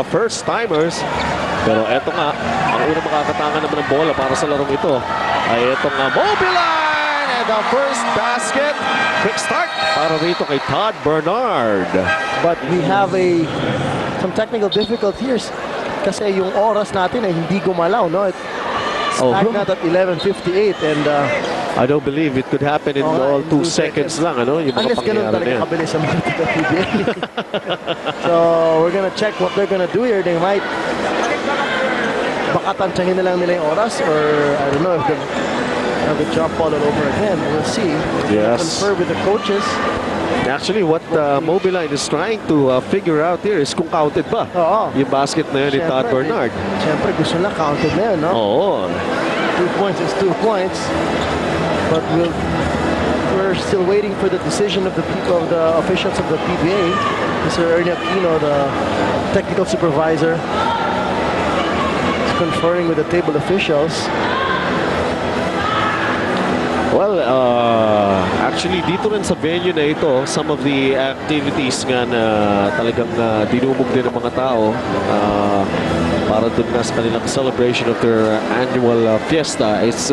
first timers. Pero eto nga, ang unang makakatangan naman ng bola para sa larong ito ay etong Mobiline, and the first basket. Quick start para rito kay Todd Bernard. But we have some technical difficulties kasi yung oras natin ay hindi gumalaw, no? It's stagnant at 11:58, and I don't believe it could happen in all 2 seconds lang, ano? Yung mga unless ganun pangyayari na talaga yan. kabilis ang mga PBA. So we're gonna check what they're gonna do here. They might baka tansyahin na lang nila yung oras, or I don't know if they'll have the jump ball all over again. We'll see. Yes. Confer with the coaches. Actually, what Mobiline is trying to figure out here is kung counted ba yung basket na yun ni Todd Bernard. Siyempre, gusto na counted na yun, no? Oo. 2 points is 2 points. But we're still waiting for the decision of the officials of the PBA. Mr. Ernie Aquino, the technical supervisor, is conferring with the table officials. Well, actually dito rin sa venue na ito, some of the activities nga na talagang dinumog din ng mga tao para dun nga sa kanilang celebration of their annual fiesta is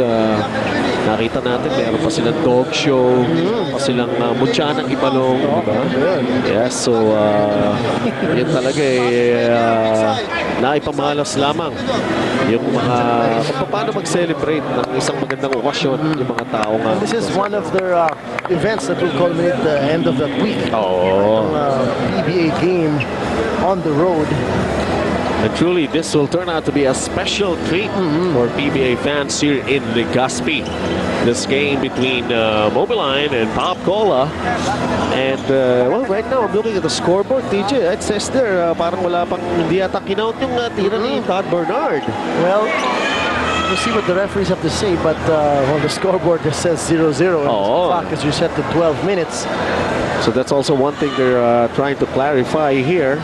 nakita natin meron pa silang dog show, pa silang mutya ng ibalong, diba? Yes, so yun talaga naipamalas lamang yung mga kung paano mag-celebrate ng isang magandang okasyon yung mga tao nga. This is one of their events that will culminate the end of that week. PBA game on the road. And truly, this will turn out to be a special treat for PBA fans here in Legazpi. This game between Mobiline and Pop Cola. And, well, right now, I'm looking at the scoreboard, TJ. It says there, parang wala pang hindi yata kinount yung tira ni Todd Bernard. Well, we'll see what the referees have to say, but well, the scoreboard just says 0-0. And the clock is reset to 12 minutes. So that's also one thing they're trying to clarify here.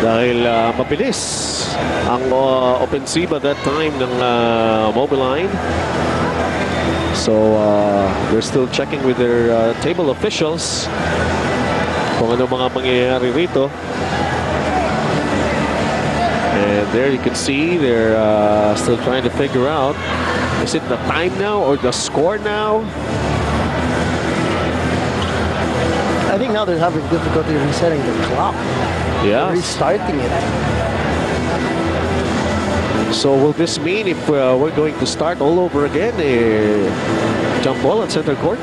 Dahil mabilis ang offensive at that time ng Mobiline. So they're still checking with their table officials kung ano mga mangyayari rito. And there you can see they're still trying to figure out, is it the time now or the score now? I think now they're having difficulty resetting the clock. Yeah. Restarting it. So will this mean if we're going to start all over again, jump ball at center court?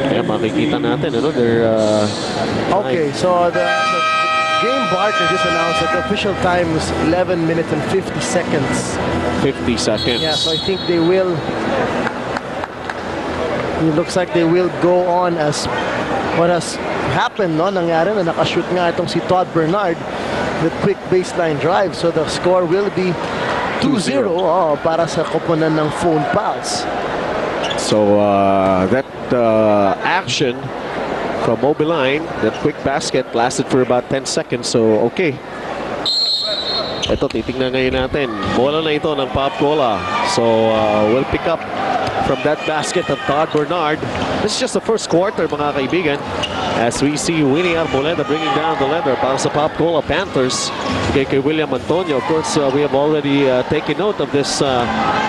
Kaya makikita natin, ano, they're okay, so the game partner just announced that the official time was 11 minutes and 50 seconds. 50 seconds. Yeah, so I think they will. It looks like they will go on as what has happened, no? Nangyari na nakashoot nga itong si Todd Bernard with quick baseline drive. So the score will be 2-0 para sa koponan ng phone pass. So that action from Mobiline, that quick basket lasted for about 10 seconds. So okay. Ito, titingnan ngayon natin. Bola na ito ng Pop Cola. So we'll pick up from that basket of Todd Bernard. This is just the first quarter, mga kaibigan. As we see Winnie Arboleda bringing down the leather para sa Pop Cola Panthers. Kay William Antonio. Of course, we have already taken note of this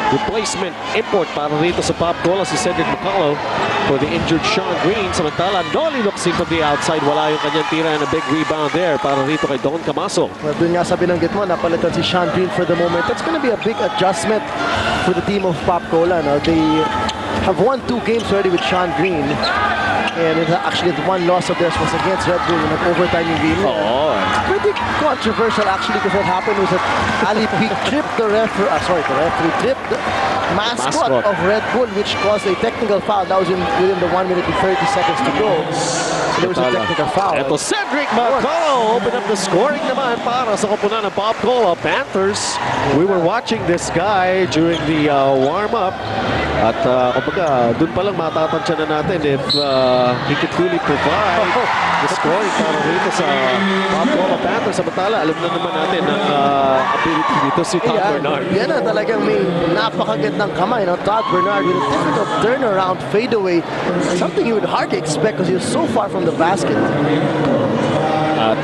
replacement import para rito sa Pop Cola, si Cedric McCullough for the injured Sean Green. Samantala, Noli looks in from the outside. Wala yung kanyang tira and a big rebound there para rito kay Don Camaso. Well, dun nga sa binanggit mo, napalitan si Sean Green for the moment. That's going to be a big adjustment for the team of Pop Cola. No? They have won 2 games already with Sean Green. And actually, the one loss of theirs was against Red Bull in an overtime game. It's pretty controversial, actually, because what happened was that Ali Peak tripped the referee tripped the mascot of Red Bull, which caused a technical foul. That was within the 1 minute and 30 seconds to go. So there was a technical foul. Ito, Cedric McCullough open up the scoring naman para sa koponan ng Pop Cola Panthers. We were watching this guy during the warm-up. At kumbaga, dun pa lang matatansya na natin if he could really provide the scoring para rito sa Pop Cola Panthers. Samantala, alam na naman natin ang ability dito si Todd Bernard. Yan na talagang may napakagandang kamay. No? Todd Bernard with a difficult turnaround fadeaway. Something you would hardly expect because he was so far from the basket.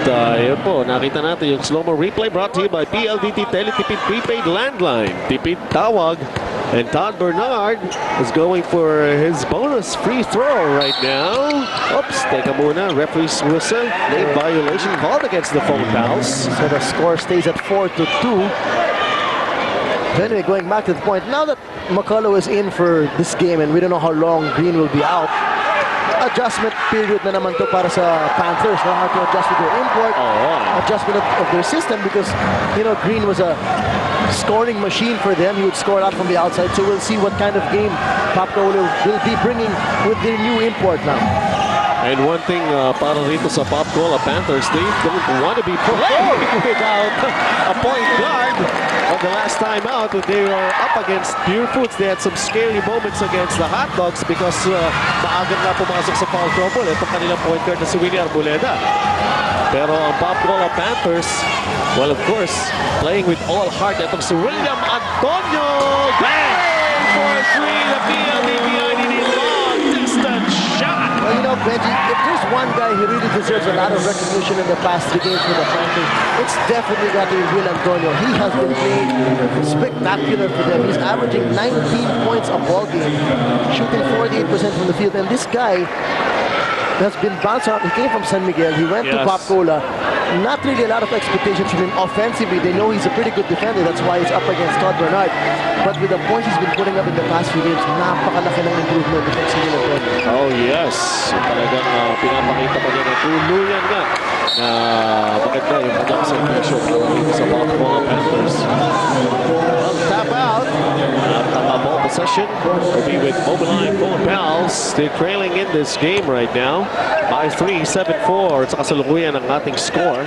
Yun po, nakita natin yung slow-mo replay brought to you by PLDT Teletipid Prepaid Landline. Tipid tawag. And Todd Bernard is going for his bonus free throw right now. Oops, teka muna. Referee's whistle. Late violation called against the phone pals. So the score stays at 4-2. So anyway, going back to the point, now that McCullough is in for this game and we don't know how long Green will be out, adjustment period na naman to para sa Panthers. Now how to adjust with their import, adjustment of their system, because, you know, Green was a scoring machine for them. He would score a lot from the outside. So we'll see what kind of game Popco will be bringing with their new import now. And one thing para rito sa Popco, Panthers, they don't want to be playing without a point guard. The last time out, they were up against Pure Foods. They had some scary moments against the Hot Dogs because maaga na pumasok sa foul trouble. Ito kanilang point guard na si Willie Arboleda. Pero ang Popco Panthers, well, of course, playing with all heart. Itong si William Antonio. Bang! For three, the PLDT long distance shot. Well, you know, Benji, if there's one guy who really deserves a lot of recognition in the past 3 games for the Panthers, it's definitely got to be Will Antonio. He has been playing spectacular for them. He's averaging 19 points a ball game, shooting 48% from the field. And this guy has been bounced around. He came from San Miguel. He went to Popcola. Not really a lot of expectations from him offensively. They know he's a pretty good defender. That's why he's up against Todd Bernard. But with the points he's been putting up in the past few games, napakalaki ng improvement defensively ng Antonio. Oh yes, talagang pinapakita pa niya na tuluyan nga na maganda yung kanyang celebration para dito sa Popco Panthers. Tap out. Ball possession will be with Mobiline phone pals. They're trailing in this game right now by 3, 7-4 sa kasalukuyan ng ating score.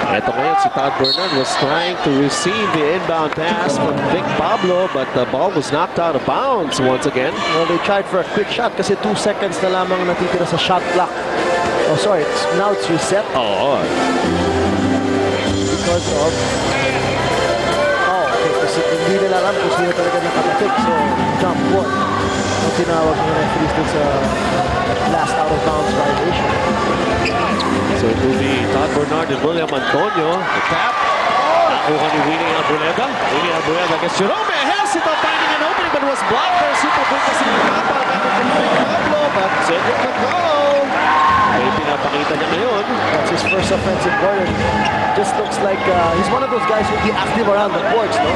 Ito ngayon si Todd Bernard was trying to receive the inbound pass from Vic Pablo, but the ball was knocked out of bounds once again. Well, they tried for a quick shot kasi 2 seconds na lamang natitira sa shot clock. Oh, sorry. Now it's reset. Oh. Because of... okay. Kasi hindi nila alam kung sino talaga nakatatik. So, jump ball. Ang tinawag ng referees dun sa last out of bounds violation. So it will be Todd Bernard and William Antonio. The tap. Nakuha ni Willie Arboleda. Willie Arboleda against Jerome. Hesitant finding an opening, but was blocked there. Super good kasi ni Papa. Pablo, but Cedric McCall. May pinapakita niya ngayon. That's his first offensive quarter. Just looks like he's one of those guys who'll be active around the courts, no?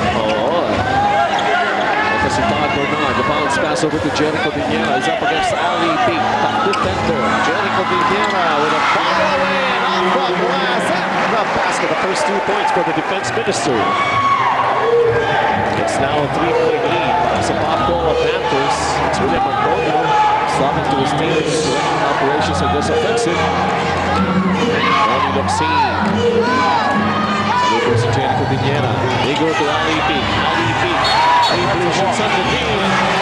Ito si Todd Bernard. The bounce pass over to Jericho Viñera. He's up against Ali Peak. Top defender. Jericho Viñera with a follow in off the glass. And the basket. The first 2 points for the defense minister. It's now a 3-point lead. Sa Popco Panthers. It's William Antonio. Stopping to his teammates. Directing operations are this offensive. Ronnie Luxine. Salute si Jericho Viñera. They go to Ali Peak. Ali Peak. Three blue shoots underneath.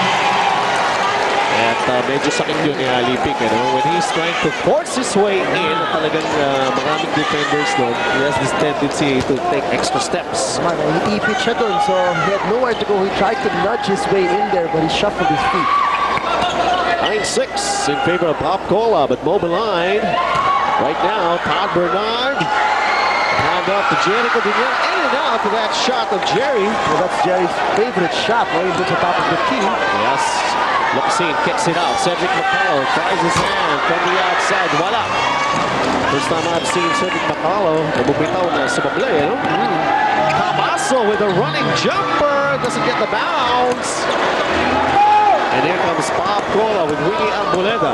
At medyo sakit yun ni Ali Peak. When he's trying to force his way in, talagang maraming defenders doon. He has this tendency to take extra steps. Man, he ipit siya doon, so he had nowhere to go. He tried to nudge his way in there, but he shuffled his feet. 9-6 in favor of Popcola, but Mobiline right now. Todd Bernard. Hand off to Jericho Viñera. In and out to that shot of Jerry. Well, that's Jerry's favorite shot, right? He puts it top of the key. Yes. Luxine kicks it out. Cedric McCullough tries his hand from the outside. Wala. First time I've seen Cedric McCullough. Bumitaw na sumablay, Camaso with a running jumper. Doesn't get the bounce. And here comes Popcola with Willie Arboleda.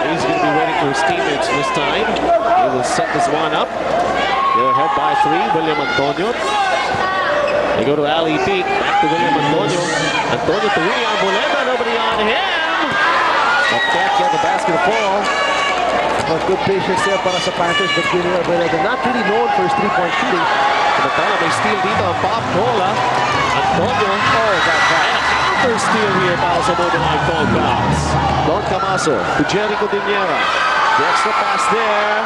He's going to be waiting for his teammates this time. He will set this one up. They're ahead by 3. William Antonio. They go to Ali Peak. Back to William Antonio. Antonio to Willie Arboleda. Nobody on him. But can't get the basket to fall. But good patience there para sa Panthers, but Willie Arboleda not really known for his 3-point shooting. Samantala may steal dito ang Popcola. Antonio. Oh, that's right. First steal here para sa Mobiline phone pass. Don Camaso to Jericho Viñera. The extra pass there.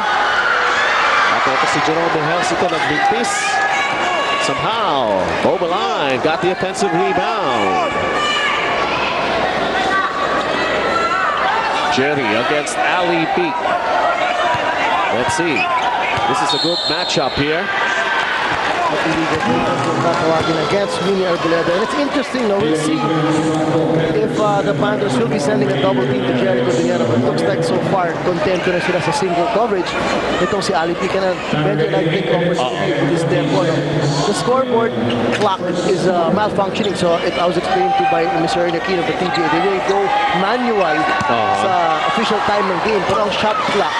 At ito si Jerome Helsito nagbintis. Somehow, Mobiline got the offensive rebound. Jerry against Ali Peak. Let's see. This is a good matchup here. Against Winnie Arboleda. And it's interesting, we'll see if the Panthers will be sending a double team to Jericho Dinero. But it looks like so far, content ko na sila sa single coverage. Itong si Ali P. ka na medyo nag-take opportunity with this tempo. The scoreboard clock is malfunctioning. So I was explained to by Mr. Ernie Aquino of the TJ. They will go manual sa official time ng game. Pero ang shot clock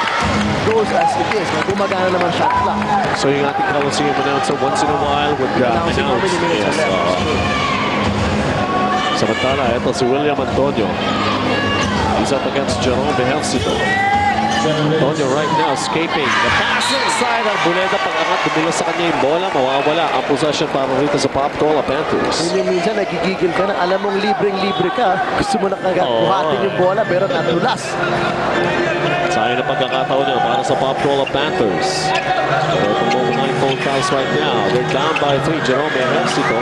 goes as it is. Gumagana naman shot clock. So yung ating Coliseum announcer once in a while would announce. Yes, samantala, ito si William Antonio. He's up against Jerome Behelcito. Antonio right now escaping. The pass inside. Arboleda pag-angat. Dumula sa kanya yung bola. Mawawala ang possession para rito sa Pop-Cola Panthers. Minsan nagigigil ka na. Alam mong libreng-libre ka. Gusto mo na kagabuhatin yung bola pero natulas. Sayang na pagkakataon niya para sa Pop-Cola Panthers. Pero itong Mobiline phone calls right now. They're down by 3. Jerome Behelcito.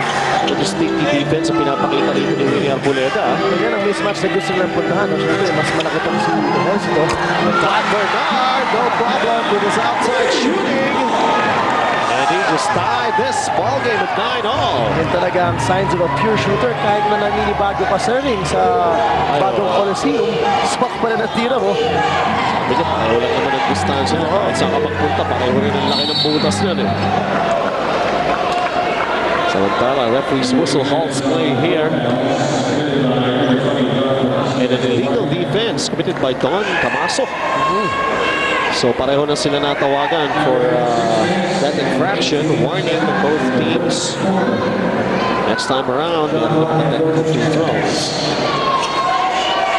Ito sneaky defense ang pinapakita rito ni Winnie Arboleda. Yan ang mismatch na gusto nilang puntahan. Siyempre, mas malaki pa si Behelcito. Todd Bernard, no problem with his outside shooting. And he just tied this ball game at 9-all. Yan talagang signs of a pure shooter. Kahit na naninibago pa serving sa bagong Coliseum, spot pa rin at tira mo. Sabi niya, pareho lang naman ang distansya. At saan ka magpunta, pareho rin ang laki ng butas niyan eh. Samantala, referee's whistle halts play here. And an illegal defense committed by Don Camaso. So pareho na sila natawagan for that infraction. Warning to both teams. Next time around, we'll look at that 15 throws.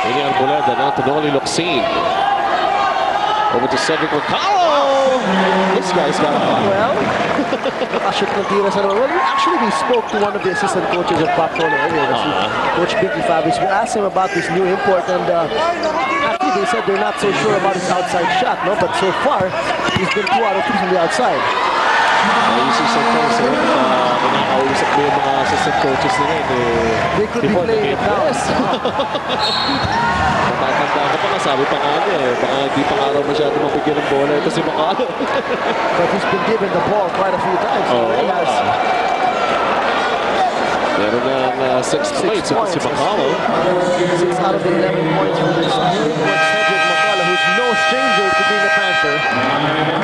Winnie Arboleda now to Noli Locsin. Over to Cedric Macallo. This guy's got a fire. Well, nakashoot ng tira sa loob. Well, actually, we spoke to one of the assistant coaches of Pop-Cola earlier. Coach Vicky Fabis. We asked him about this new import, and actually they said they're not so sure about his outside shot, no? But so far, he's been 2 out of 3 from the outside. You see sometimes kinakausap mo yung mga assistant coaches nila. They could be playing it down. Matatanda ko pa nga, sabi pa nga niya eh. Baka hindi pa nga raw masyado mapigyan ng bola. Ito si Macallo. But he's been given the ball quite a few times. Meron ng 6 points ito si Macallo. 6 out of the 11 points for this Cedric Macallo, who's no stranger to being a Panther.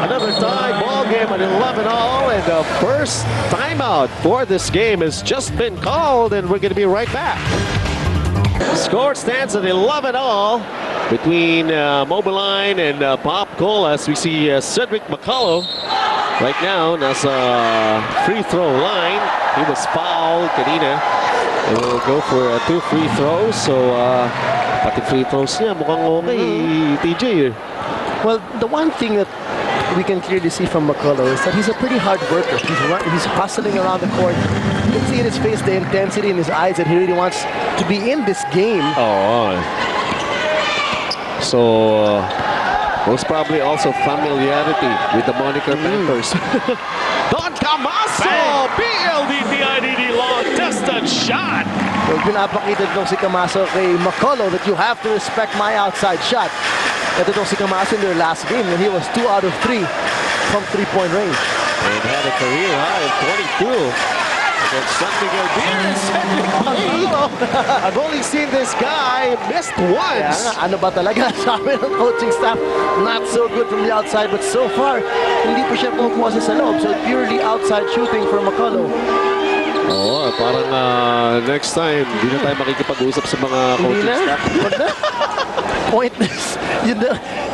Another tie ball game at 11-all, and the first timeout for this game has just been called, and we're going to be right back. The score stands at 11-all between Mobiline and Pop-Cola as we see Cedric Macallo right now nasa free throw line. He was fouled kanina. And we'll go for 2 free throws. So pati free throws niya mukhang okay, TJ. Well, the one thing that we can clearly see from Macallo is that he's a pretty hard worker. He's hustling around the court. You can see in his face the intensity in his eyes that he really wants to be in this game. Oh. So most probably also familiarity with the moniker Panthers. Don Camaso! PLDTIDD long distance shot! Well, pinapakita nung si Camaso kay Macallo that you have to respect my outside shot. Ito nung si Camaso in their last game when he was 2 out of 3 from 3-point range. And had a career high of 22 against San Miguel Beers. I've only seen this guy missed once. Yeah, ano ba talaga? Sabi ng coaching staff, not so good from the outside, but so far, hindi pa siya kumukuha sa loob. So purely outside shooting for Macallo. Oo, parang next time, hindi na tayo makikipag-usap sa mga coaching staff. Pointless.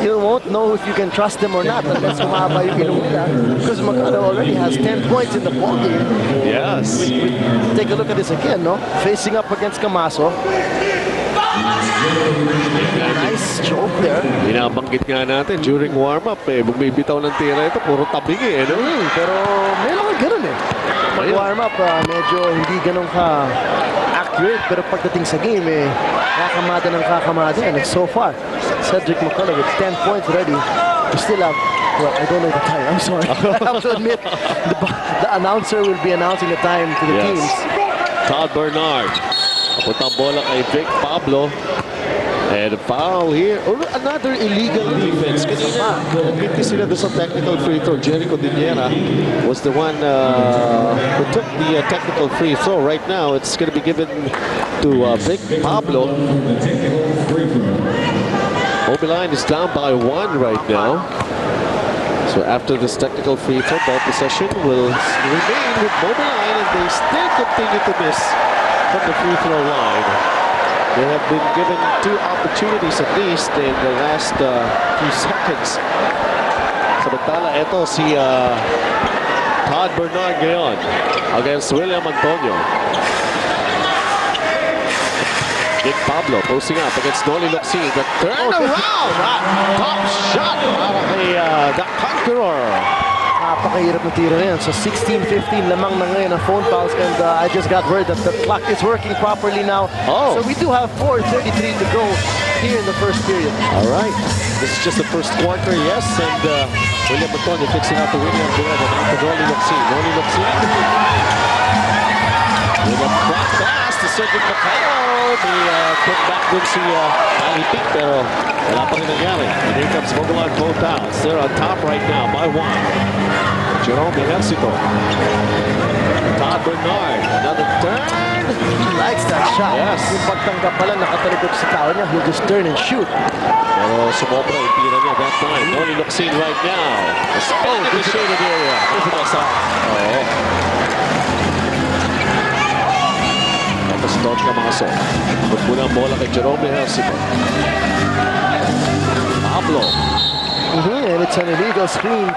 You won't know if you can trust them or not unless humaba yung ilong nila. Because Macallo already has 10 points in the ball game. Yes. Take a look at this again, no? Facing up against Camaso. Nice choke there. Binabanggit nga natin during warm-up eh. Bumibitaw ng tira ito, puro tabing eh. No? Pero may mga ganun eh. Mag-warm-up, medyo hindi ganun ka accurate. Pero pagdating sa game eh, kakamada ng kakamada. And so far, Cedric Macallo with 10 points already. We still have, well, I don't know the time. I'm sorry. I have to admit, the announcer will be announcing the time to the teams. Todd Bernard. Papuntang bola kay Vic Pablo. And a foul here. Oh, another illegal defense. Kanina, nagpinti sila doon sa technical free throw. Jericho Diniera was the one who took the technical free throw. Right now, it's going to be given to Vic Pablo. Mobiline is down by 1 right now. So after this technical free throw, ball possession will remain with Mobiline, and they still continue to miss from the free throw line. They have been given 2 opportunities at least in the last few seconds. Samantala, ito si Todd Bernard ngayon against William Antonio. Nick Pablo posting up against Noli Locsin. The turnaround! Top shot para kay the Conqueror. Napakahirap na tira na yan. So 16-15 lamang na ngayon ang phone calls, and I just got word that the clock is working properly now. Oh. So we do have 4:33 to go here in the first period. All right. This is just the first quarter, yes. And William Antonio fixing out the William Antonio to Noli Locsin. Noli Locsin with a front pass to Cedric Macao. May put back dun si Ali Pic, pero wala pa rin nangyari. And here comes Mobiline both downs. They're on top right now by 1. Jerome Ejercito. Todd Bernard. Another turn. He likes that shot. Yes. Yung pagtanggap pala, nakatalikod sa tao niya, he'll just turn and shoot. Pero sumobra yung tira niya that time. Noli Locsin right now. Spinning in the shaded area. Oh. Tapos Don Camaso. Put muna ang bola kay Jerome Ejercito. Pablo. And it's an illegal screen.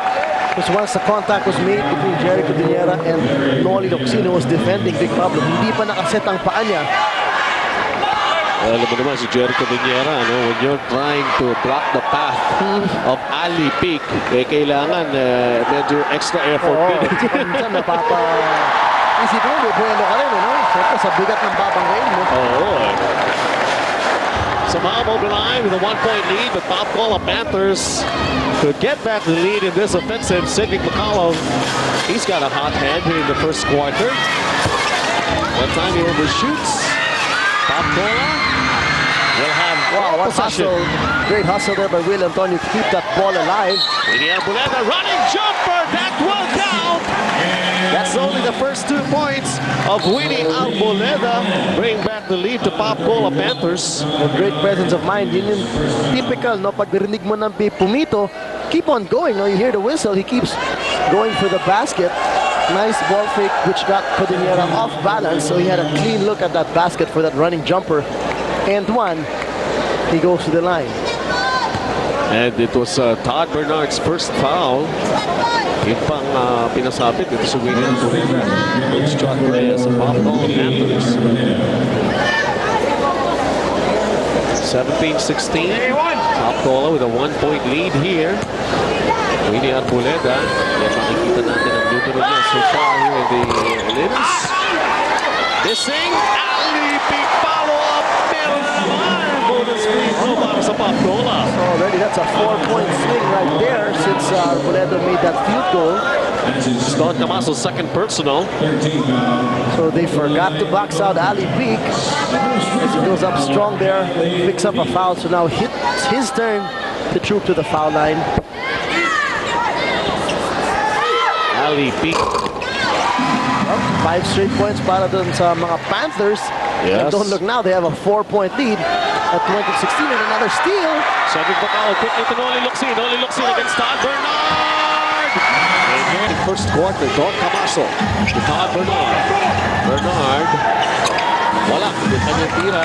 Because once the contact was made between Jericho Diniera and Noli Locsin, who was defending Vic Pablo, hindi pa nakaset ang paa niya. Well, alam mo naman si Jericho Diniera, when you're trying to block the path of Ali Pic, kailangan medyo extra effort din. Minsan isip mo, may buwelo ka rin, Siyempre, sa bigat ng babanggain mo. Somehow Mobiline with a 1-point lead, but Bob Cola Panthers could get back the lead in this offensive. Cedric McCollum, he's got a hot hand here in the first quarter. That time he overshoots. Bob Cola will have What hustle. Great hustle there by Will Antonio to keep that ball alive. Mpbiline, running jumper, that will count. That's only the first 2 points of Winnie Arboleda. Bring back the lead to Pop Cola Panthers. A great presence of mind. Yun yung typical, pag narinig mo ng pumito, keep on going. You hear the whistle, he keeps going for the basket. Nice ball fake, which got Codiniera off balance, so he had a clean look at that basket for that running jumper. And 1, he goes to the line. And it was Todd Bernard's first foul. Yung pang pinasapit ito sa Winnie Arboleda. Coach John Reyes of Pop Cola Panthers. 17-16. Pop Cola with a 1-point lead here. Winnie Arboleda. Makikita natin ang numero niya so far here in the Olympics. Missing. Ali Pic follow-up. Meron na naman. Bonus free throw para sa Pop Cola. So already that's a 4-point swing right there since Arboleda made that field goal. It's Don Camaso's second personal. So they forgot to box out Ali Pic. As he goes up strong there, picks up a foul. So now it's his turn to troop to the foul line. Ali Pic. 5 straight points para dun sa mga Panthers. Yes. And don't look now, they have a 4-point lead at 20-16 and another steal. Cedric Macao quickly to Noli Locsin. Noli Locsin against Todd Bernard. And here in first quarter, Don Camaso to Todd Bernard. Bernard. Wala. Yung kanyang tira.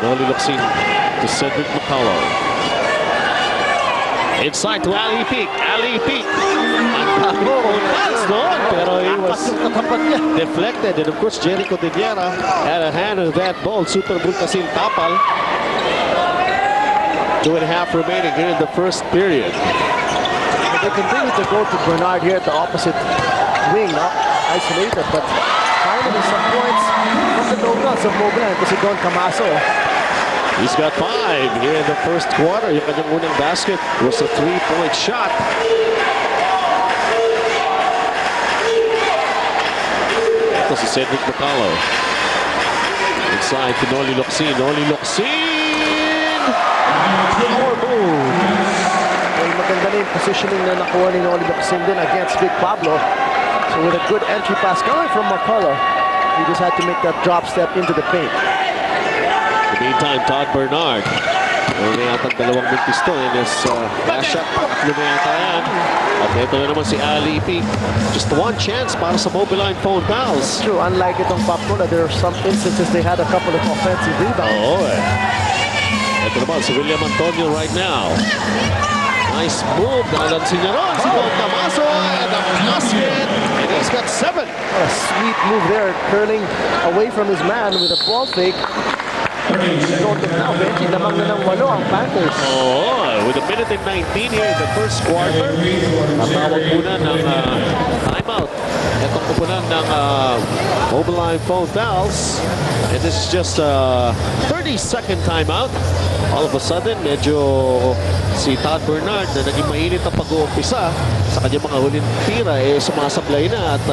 Noli Locsin to Cedric Macao. Inside to Ali Pic. Ali Pic. Ang pass doon. Pero he was deflected. And of course, Jericho Diniera had a hand on that ball. Super Bultasil Tapal. 2.5 remaining here in the first period. They continue to go to Bernard here at the opposite wing, isolated, but finally some points from the locals of Mobiline kasi Don Camaso. He's got 5 here in the first quarter. Yung kanyang unang basket was a 3-point shot. Ito si Cedric Macao. Inside to Noli Locsin. Noli Locsin! Power move. Well, maganda na yung positioning na nakuha ni Noli Locsin din against Big Pablo. So with a good entry pass coming from McCullough, he just had to make that drop step into the paint. In the meantime, Todd Bernard. Meron na yata dalawang big pistol in his last shot. Pakatlo na yata yan. At ito na naman si Ali P. Just one chance para sa Mobiline phone fouls. True, unlike itong Papcola, there are some instances they had a couple of offensive rebounds. Oo eh. Ito naman si William Antonio right now. Nice move. Nalansin niya ron. Si Don Damaso and the basket. And he's got 7. A sweet move there, curling away from his man with a ball fake. Now, Benji, lamang na ng 8 ang Panthers. Oh, with a minute and 19 here in the first quarter. Natawag muna ng timeout. Itong kupunan ng Mobiline phone fouls. And this is just a 30-second timeout. All of a sudden, medyo si Todd Bernard na naging mainit ang pag-uumpisa sa kanyang mga huling tira, sumasablay na. At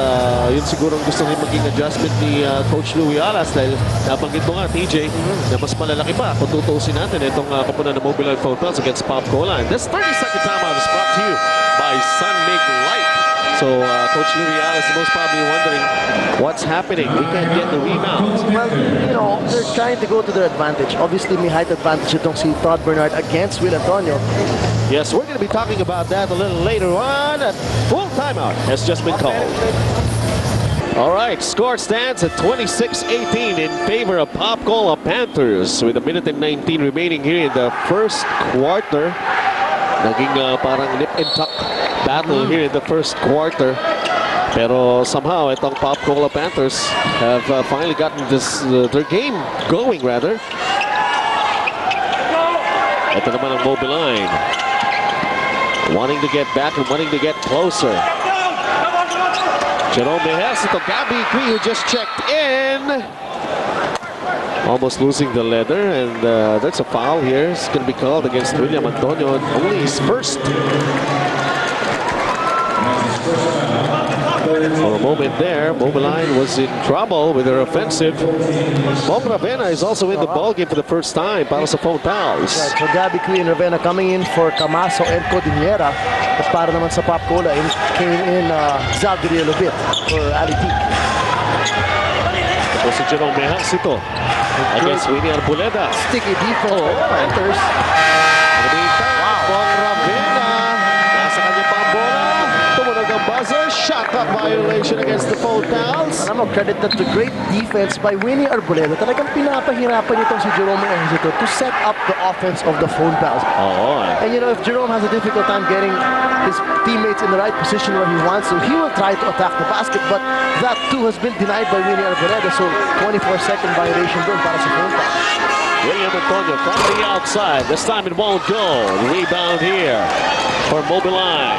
yun siguro ang gusto rin maging adjustment ni Coach Louie Alas dahil nabanggit mo nga, TJ, na mas malalaki pa kung tutuusin natin itong kapunan ng Mobiline phone fouls against Papcola. And this 30-second timeout is brought to you by Sun Mig Light. So Coach Louie Alas is most probably wondering what's happening. We can't get the rebounds. Well, you know, they're trying to go to their advantage. Obviously, may height advantage itong si Todd Bernard against Will Antonio. Yes, we're going to be talking about that a little later on. Full timeout has just been called. All right, score stands at 26-18 in favor of Papcola Panthers with a minute and 19 remaining here in the first quarter. Naging parang nip and tuck battle here in the first quarter. Pero somehow itong Papcola Panthers have finally gotten this their game going rather. Ito naman ang Mobiline. Wanting to get back and wanting to get closer. Jerome Mejes, ito Gabby Cui who just checked in. Almost losing the leather, and that's a foul here. It's going to be called against William Antonio. Only his first. For a moment there, Mobiline was in trouble with their offensive. Bong Ravena is also in the ballgame for the first time para sa phone fouls. Right, so Gabby Cui and Ravena coming in for Camaso and Codinera. At para naman sa Papcola, came in Zaldriel Lubit for Ali P. Ito si Jerome Mejes ito against Winnie Arboleda. Sticky defense by the Panthers. In the meantime, Bong Ravena. Nasa kanya pa ang bola. Tumunog ang buzzer. Shot clock violation against the phone fouls. Alam mo, credit that to great defense by Winnie Arboleda. Talagang pinapahirapan nitong si Jerome Mejes ito to set up the offense of the phone fouls. Oo. And you know, if Jerome has a difficult time getting his teammates in the right position where he wants to, he will try to attack the basket, but that too has been denied by Winnie Arboleda, so 24-second violation doon para sa phone foul. William Antonio from the outside. This time it won't go. Rebound here for Mobiline.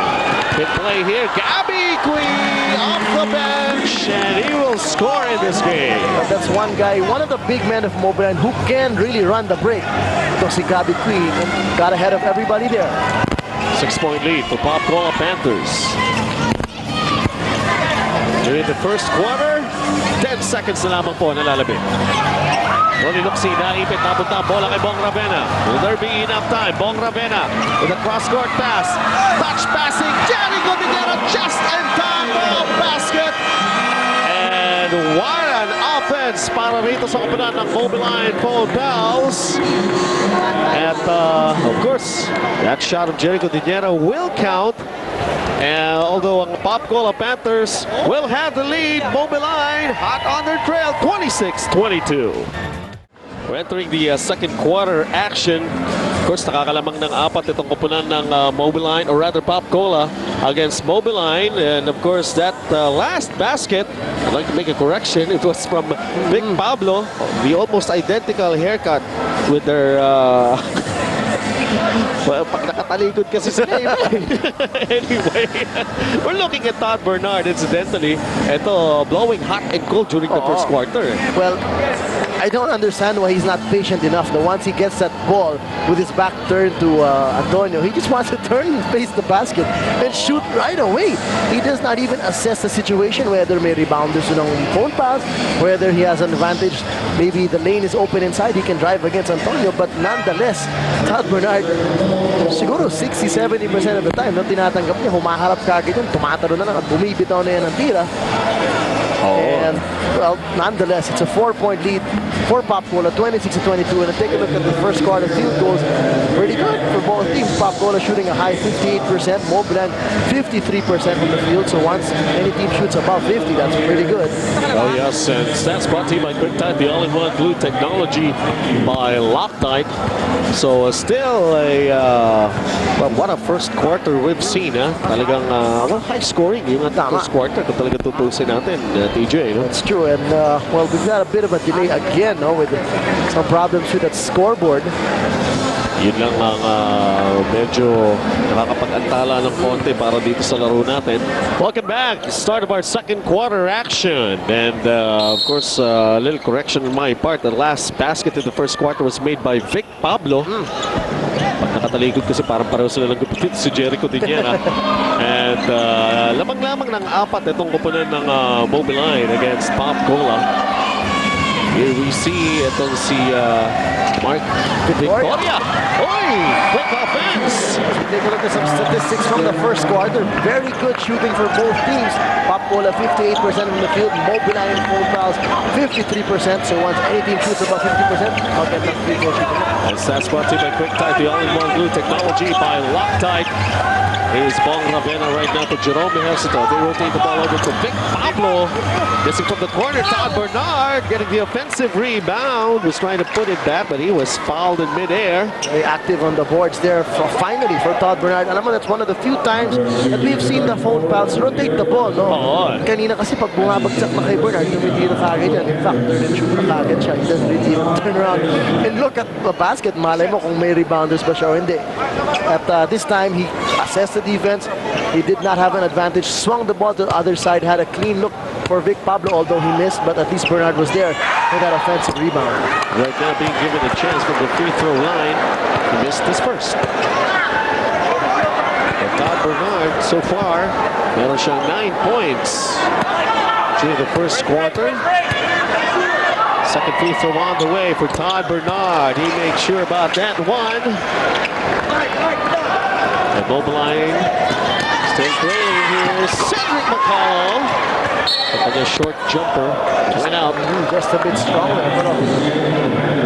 Hit play here. Gabby Cui off the bench, and he will score in this game. But that's one guy, one of the big men of Mobiline who can really run the break. Ito si Gabby Cui, got ahead of everybody there. 6-point lead for Papcola Panthers. During the first quarter, 10 seconds na lamang po nalalabit. Noli Locsin, naipit, napunta ang bola kay Bong Ravena. Will there be enough time? Bong Ravena with a cross-court pass. Touch passing, Jerry Codinera just in time for the basket. And what an offense para rito sa kapanan ng Mobiline phone fouls. And of course, that shot of Jerry Codinera will count. And although ang Papcola Panthers will have the lead, Mobiline hot on their trail, 26-22. We're entering the second quarter action. Of course, nakakalamang ng 4 itong kupunan ng Mobiline, or rather Papcola against Mobiline. And of course, that last basket, I'd like to make a correction. It was from Big Pablo, the almost identical haircut with their... Well, pag nakatalikod kasi sila Anyway, we're looking at Todd Bernard, incidentally. Ito, blowing hot and cold during the first quarter. Well, I don't understand why he's not patient enough. That once he gets that ball with his back turned to Antonio, he just wants to turn and face the basket and shoot right away. He does not even assess the situation, whether may rebounders ng phone pass, whether he has an advantage. Maybe the lane is open inside, he can drive against Antonio. But nonetheless, Todd Bernard, siguro 60-70% of the time, no, tinatanggap niya, humaharap kagad yun, tumatalo na lang at bumibitaw na yan ang tira. And, well, nonetheless, it's a 4-point lead for Popcola, 26-22. And take a look at the first quarter field goals. Pretty good for both teams. Popcola shooting a high 58%, Mobiline 53% from the field. So once any team shoots above 50, that's pretty good. Oh, yes, and stats brought to you by QuickTime, the all-in-one glue technology by Loctite. So still a, well, what a first quarter we've seen, huh? Talagang, well, high scoring yung first quarter kung talaga tutusin natin, TJ, no? It's true, and well, we've got a bit of a delay again, no, with some problems with that scoreboard. Yun lang ang medyo nakakapag-antala ng konti para dito sa laro natin. Welcome back. Start of our second quarter action. And of course, a little correction on my part. The last basket in the first quarter was made by Vic Pablo. Pag nakatalikod kasi parang pareho sila ng gupit si Jericho din yan. And lamang-lamang ng apat itong kupunan ng Mobiline against Popcola. Here we see itong si Mark Victoria. Oy! Quick offense! Take a look at some statistics from the first quarter. Very good shooting for both teams. Popcola 58% from the field. Mobiline full fouls 53%. So once any team shoots above 50%, I'll get that free throw shooting. And that's brought to you by QuickTime, the all-in-one glue technology by Loctite. Here's Bong Ravena right now to Jerome Ejercito. They rotate the ball over to Vic Pablo. Missing from the corner, Todd Bernard getting the offensive rebound. Was trying to put it back, but he was fouled in midair. Very active on the boards there finally for Todd Bernard. Alam mo, that's one of the few times that we've seen the phone pals rotate the ball, no? Oo. Kanina kasi pag bumabagsak na kay Bernard, tumitira kagad yan. In fact, turn and shoot na kagad siya. He doesn't really even turn around and look at the basket. Malay mo kung may rebounders ba siya o hindi. At this time, he assessed the defense. He did not have an advantage. Swung the ball to the other side. Had a clean look for Vic Pablo, although he missed. But at least Bernard was there for that offensive rebound. Right now being given a chance from the free throw line. He missed his first. But Todd Bernard, so far, meron siyang 9 points during the first quarter. Second free throw on the way for Todd Bernard. He makes sure about that one. And Mobiline still playing here. Cedric McCall. Like a short jumper. Went out. Just a bit stronger. But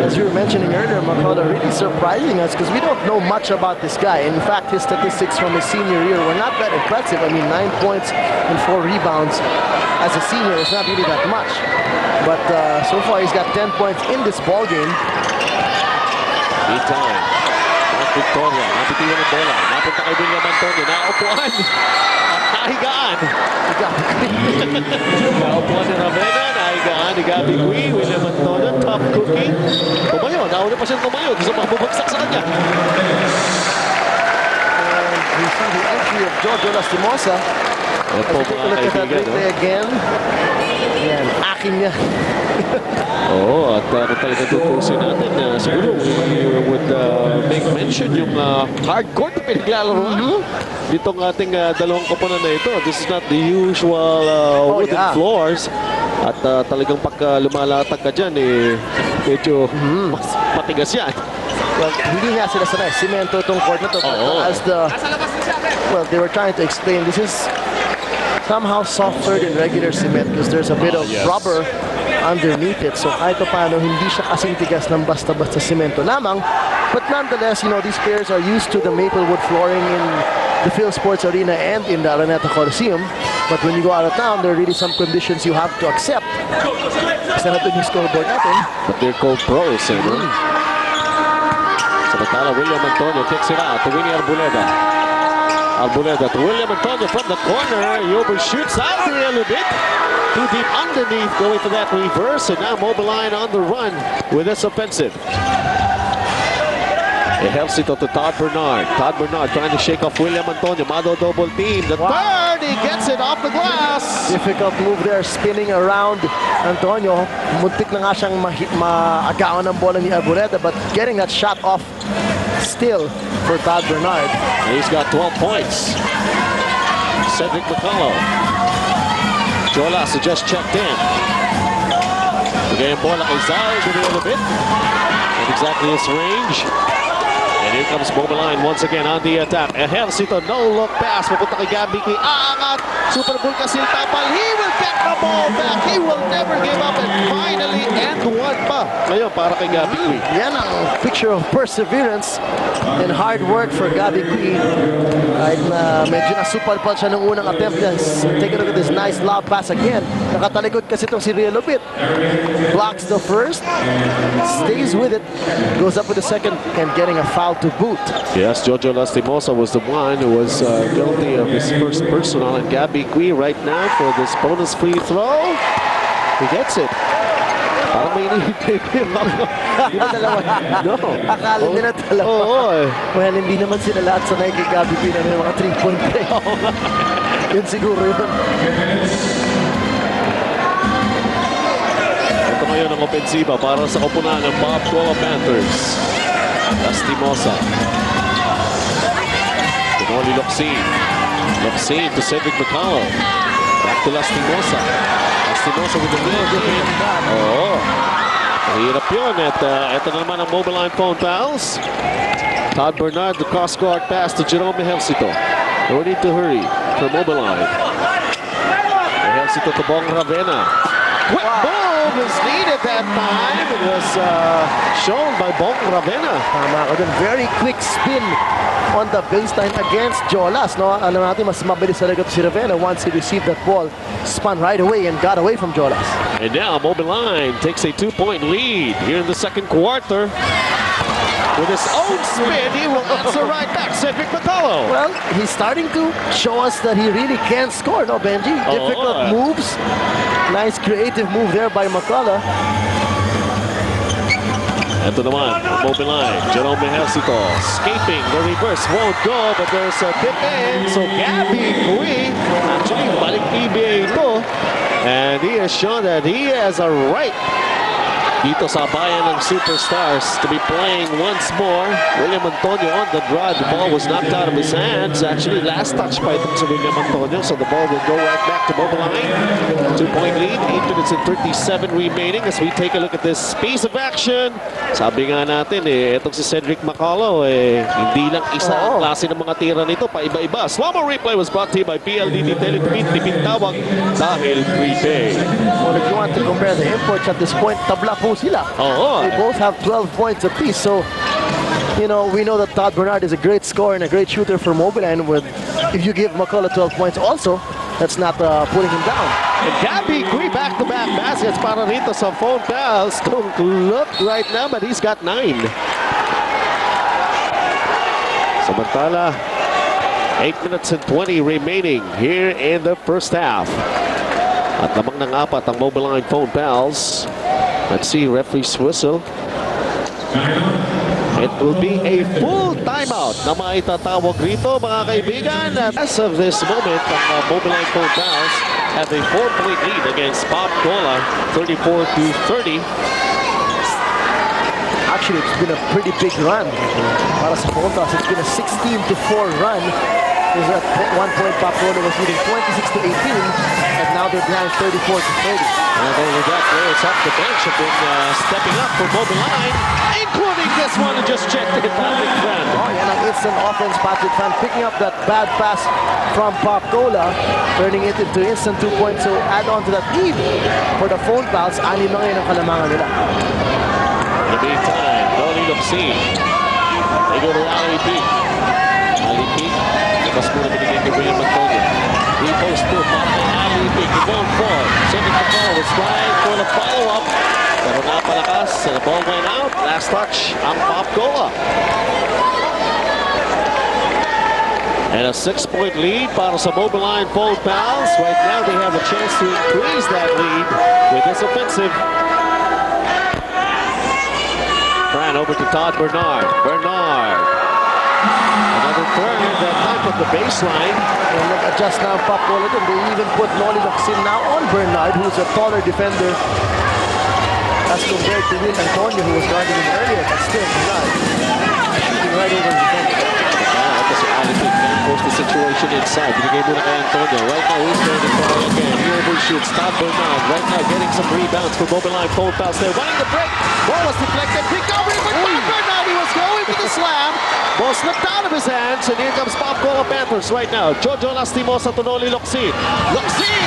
as you were mentioning earlier, McCall really surprising us because we don't know much about this guy. In fact, his statistics from his senior year were not that impressive. I mean, 9 points and 4 rebounds as a senior is not really that much. But so far, he's got 10 points in this ball game. Meantime, Mark Victoria, napitiwan ng bola. Napunta kay William Antonio. Naupuan. Nahigaan. Naupuan ni Ravena. Nahigaan ni Gabi Gui. William Antonio, top cookie. Tumayo. Nauna pa siyang tumayo. Gusto makabubagsak sa kanya. And we see the entry of Jojo Lastimosa. Let's take a look at that replay again. Yan, akin niya. Oo, at kung talaga tutusin natin, siguro we would make mention yung hardcourt na pinaglalaroan. Ditong ating dalawang koponan na ito. This is not the usual wooden floors. At talagang pagka lumalatag ka dyan, medyo mas matigas yan. Well, hindi nga sila sanay. Simento itong court na ito. As well, they were trying to explain, this is somehow softer than regular cement because there's a bit of rubber underneath it. So kahit paano, hindi siya kasing tigas ng basta-basta simento lamang. But nonetheless, you know, these players are used to the Maplewood flooring in the Phil Sports Arena and in the Araneta Coliseum. But when you go out of town, there are really some conditions you have to accept. Isa na ito yung scoreboard natin. But they're called pros, Samantala, William Antonio kicks it out to Winnie Arboleda. Arboleda to William Antonio from the corner. He overshoots out there a little bit. Too deep underneath, going for that reverse. And now Mobiline on the run with this offensive. Ejército to Todd Bernard. Todd Bernard trying to shake off William Antonio. Mado double team. The third, he gets it off the glass. Difficult move there, spinning around Antonio. Muntik na nga siyang maagawan ng bola ni Arboleda, but getting that shot off still for Todd Bernard. And he's got 12 points. Cedric McCullough. Jolas just checked in. Bigay ang bola kay Zal. Bigay a bit. And exactly his range. And here comes Mobiline once again on the attack. Ejército, no look pass. Papunta kay Gabi kay aangat. Super Bull Casil Tapal. He will get the ball back. He will never give up. And finally, end one pa. Ngayon, para kay Gabi Kui. Yan ang picture of perseverance and hard work for Gabi Kui. Kahit na medyo nasupal pa siya ng unang attempt. Take a look at this nice lob pass again. Nakatalikod kasi itong si Riel Lupit. Blocks the first. Stays with it. Goes up with the second and getting a foul to boot. Yes, Jojo Lastimosa was the one who was guilty of his first personal, and Gabi Kui right now for this bonus free throw. He gets it. Parang may inihintay pa yung mga. Hindi na dalawa. No. Akala nila dalawa. Oo. Well, hindi naman sila lahat sanay kay Gabi Kui na may mga 3-point play. Yun siguro yun. Ito ngayon ang opensiba para sa koponan ng Bob Panthers. Lastimosa. Pinoli Locsin. Locsin to Cedric McCullough. Back to Lastimosa. Lastimosa with the real game. Oo. Mahirap yun. At ito na naman ang Mobiline phone fouls. Todd Bernard, the cross-guard pass to Jerome Ejército. No need to hurry for Mobiline. Ejército to Bong Ravena. Quick move is needed that time. It was shown by Bong Ravena. Tama ka dun. Very quick spin on the baseline against Jolas. No? Alam natin, mas mabilis talaga si Ravena once he received that ball. Spun right away and got away from Jolas. And now Mobiline takes a 2-point lead here in the second quarter. With his own spin, he will answer right back. Cedric McCullough. Well, he's starting to show us that he really can score, no, Benji? Difficult moves. Nice creative move there by McCullough. Ito naman, Mobiline. Jerome Ejército escaping. The reverse won't go, but there's a tip in. So Gabi Kui, actually, balik PBA ito. And he has shown that he has a right dito sa bayan ng superstars to be playing once more. William Antonio on the drive. The ball was knocked out of his hands. Actually, last touch by William Antonio. So the ball will go right back to Mobiline. 2-point lead. 8 minutes and 37 remaining as we take a look at this piece of action. Sabi nga natin, itong si Cedric McCullough, hindi lang isa ang klase ng mga tira nito, pa-iba-iba. Slow-mo replay was brought to you by PLDT Teletubit. Tipintawag dahil prepaid. Well, if you want to compare the imports at this point, tabla po sila. They both have 12 points apiece. So, you know, we know that Todd Bernard is a great scorer and a great shooter for Mobiline. If you give McCullough 12 points also, that's not putting him down. And Gabi Kui back-to-back baskets para rito sa phone fouls. Don't look right now, but he's got 9. Samantala, 8 minutes and 20 remaining here in the first half. At lamang ng 4 ang Mobiline phone fouls. Let's see, referee's whistle. It will be a full timeout na maitatawag rito, mga kaibigan. As of this moment, ang Mobiline phone fouls have a 4-point lead against Pop Cola, 34-30. Actually, it's been a pretty big run. Para sa phone fouls, it's been a 16-4 run. Because at one point, Pop Cola was leading 26-18, and now they're behind 34-30. And over that, players off the bench have been stepping up for Mobiline, including this one who just checked it, Patrick Friend. Oh, yan ang instant offense, Patrick Friend, picking up that bad pass from Pop Cola, turning it into instant 2 points. So add on to that lead for the phone fouls, 6 na ngayon ang kalamangan nila. In the meantime, Dolly Lopsin. They go to Ali Peak. Ali Peak, mas muna binigay kay William Antonio. He post to Ali Peak. The ball forward. Cedric McCullough was trying for the follow-up. Pero napalakas. And the ball went out. Last touch ang Pop Cola. And a 6-point lead para sa Mobiline phone fouls. Right now they have a chance to increase that lead with this offensive. Fran man over to Todd Bernard. Bernard. Another turn, that time from the baseline. And nag-adjust na ang Pop-Cola dun. They even put Noli Locsin now on Bernard, who's a taller defender as compared to Will Antonio, who was guarding him earlier, but still, Bernard shooting right over his defender. Kasi Alipin can force the situation inside. Binigay muna kay Antonio. Right now, he's going to try again. He overshoots. Todd Bernard right now getting some rebounds for Mobiline. Phone pass there. Running the break. Ball was deflected. Recovery for Todd Bernard. He was going for the slam. Ball slipped out of his hands. And here comes Pop-Cola Panthers right now. Jojo Lastimosa to Noli Locsin. Locsin!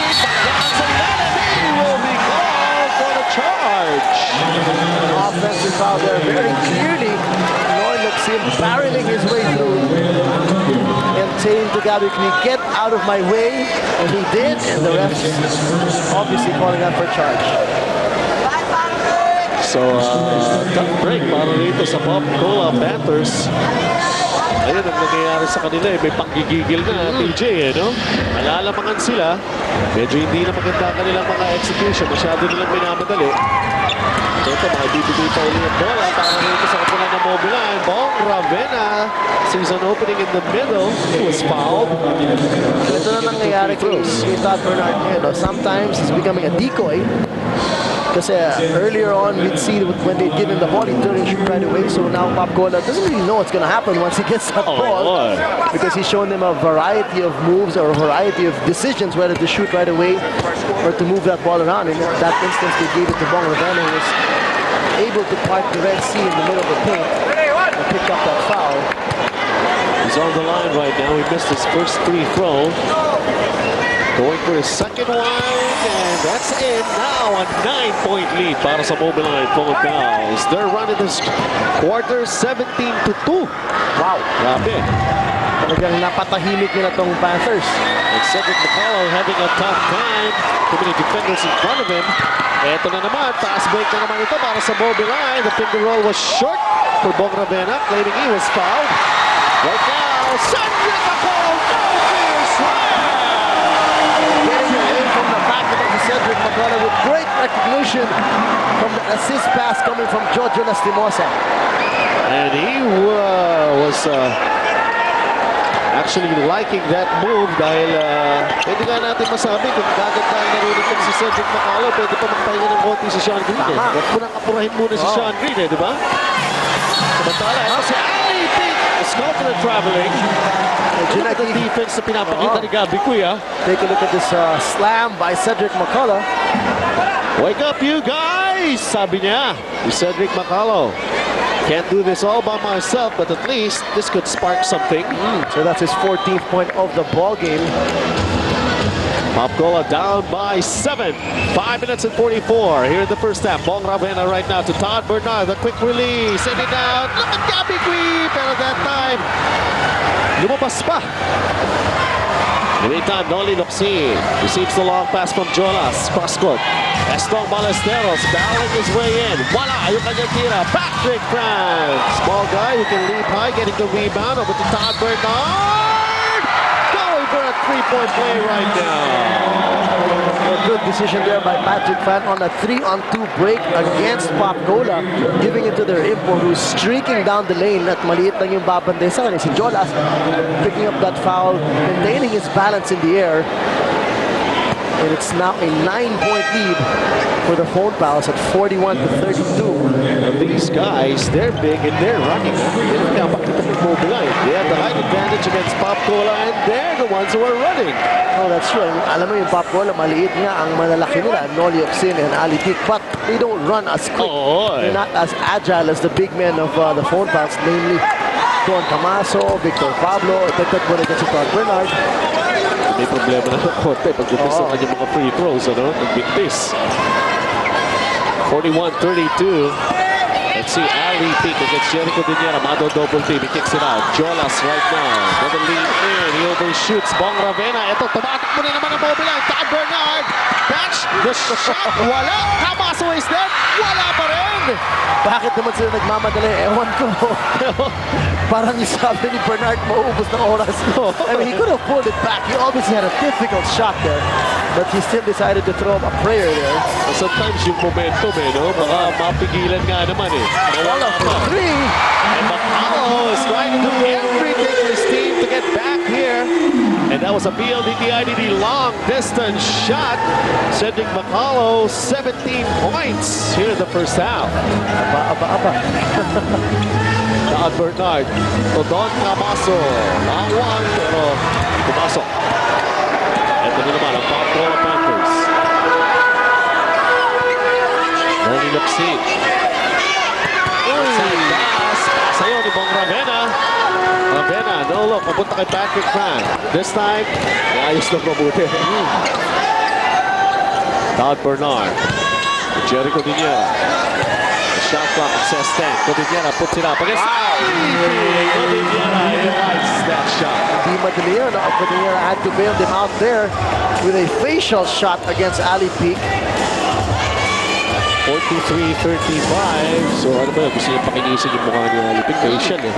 Backhands and let him. He will be called for the charge. Offensive foul there very clearly. Noli Locsin barreling his way through and saying to Gabby, can you get out of my way? And he did, and the refs obviously calling out for charge. So, tough break para rito sa Pop-Cola Panthers. Ayun ang nangyayari sa kanila eh. May panggigigil na PJ eh, no? Nalalamangan sila. Medyo hindi na maganda kanilang mga execution. Masyado nilang minamadali. Ito, makibibigay pa ulit ang bola para rito sa kapulan ng Mobiline. Bong Ravena sees an opening in the middle. He was fouled. Ito na nangyayari kay Todd Bernard ngayon. No? Sometimes he's becoming a decoy. Kasi earlier on, we'd see when they'd give him the ball, he'd turn and shoot right away. So now Pop-Cola doesn't really know what's going to happen once he gets that ball. Because he's shown them a variety of moves or a variety of decisions, whether to shoot right away or to move that ball around. In that instance, they gave it to Bong Ravena, who was able to park the Red Sea in the middle of the paint and pick up that foul. He's on the line right now. He missed his first free throw. Going for his second one, and that's in. Now a 9-point lead para sa Mobiline Philippines. They're running this quarter 17-2. Wow. Grabe. Talagang napatahimik nila tong Panthers. And Cedric McCullough having a tough time. Too many defenders in front of him. Eto na naman, fast break na naman ito para sa Mobiline. The finger roll was short for Bong Ravena, claiming he was fouled. Right now, Cedric McCullough, no fear slam! Getting away from the back of Cedric McCullough with great recognition from the assist pass coming from Jojo Lastimosa. And he was actually liking that move dahil pwede nga natin masabi kung gagandahin na rin itong si Cedric McCullough, pwede pa magpahinga ng konti si Sean Green. Huwag mo nang apurahin muna si Sean Green, di ba? Samantala, ito si Ali Pink. Confident traveling. Look at the defense na pinapakita ni Gabby Kuya. Take a look at this slam by Cedric McCullough. Wake up, you guys! Sabi niya, ni Cedric McCullough. Can't do this all by myself, but at least this could spark something. So that's his 14th point of the ball game. Pop-Cola down by 7. 5 minutes and 44 here in the first half. Bong Ravena right now to Todd Bernard. The quick release. Send it down. Look at Gabby Kui. Pero that time, lumabas pa. In the meantime, Noli Locsin receives the long pass from Jonas. Cross-court. Estong Ballesteros barreling his way in. Wala yung kanyang tira. Patrick France. Small guy who can leap high, getting the rebound over to Todd Bernard. Going for a three-point play right now. A good decision there by Patrick Fan on a 3-on-2 break against Pop-Cola, giving it to their import who's streaking down the lane at maliit lang yung babande sa kanya. Si Jolas picking up that foul, maintaining his balance in the air. And it's now a 9-point lead for the Phone Pals at 41-32. These guys, they're big and they're running. They have the height advantage against Pop-Cola, and they're the ones who are running. Oh, that's true. Alam mo yung Pop-Cola, maliit nga ang malalaki nila, Noli Locsin and Ali Tik, but they don't run as quick. They're not as agile as the big men of the Phone Pals, namely Don Camaso, Victor Pablo, dagdag mo na dyan si Todd Bernard. May problema na ng konti pag gumis ang kanyang mga free throws, ano? Nagbigtis. 41-32. Let's see, Ali Pink against Jericho Diniera. Mado double team. He kicks it out. Jolas right now. Doesn't lean in. He overshoots. Bong Ravena. Ito, tumatakbo na naman ang Mobiline. Todd Bernard. Catch the shot. Wala. Camaso is dead. Wala pa rin. Bakit naman sila nagmamadali? Ewan ko. Parang sabi ni Bernard, maubos ng oras. I mean, he could have pulled it back. He obviously had a difficult shot there. But he still decided to throw up a prayer there. Sometimes yung momentum, no? Baka mapigilan nga naman, Mawala for three. And Macalo is trying to do everything for his team to get back here. And that was a PLDT-IDD long distance shot, sending Macalo 17 points here in the first half. Aba. Daan Bernard to Don Camaso. Lawang pero pumasok. Ito na naman ang Pampcola Panthers. Noni Luxi. Side pass. Sayo ni Bong Ravena. Ravena, no look. Papunta kay Patrick Fran. This time, ayos na mabuti. Daan Bernard. Jericho Diniera. The shot clock says 10. Codiniera puts it up against Codiniera. He likes that shot. Di madali yun. Codiniera had to bail them out there with a facial shot against Ali Peak. 43-35. So ano ba yun? Gusto niya pakinisin yung mukha niya Ali Peak. Facial eh.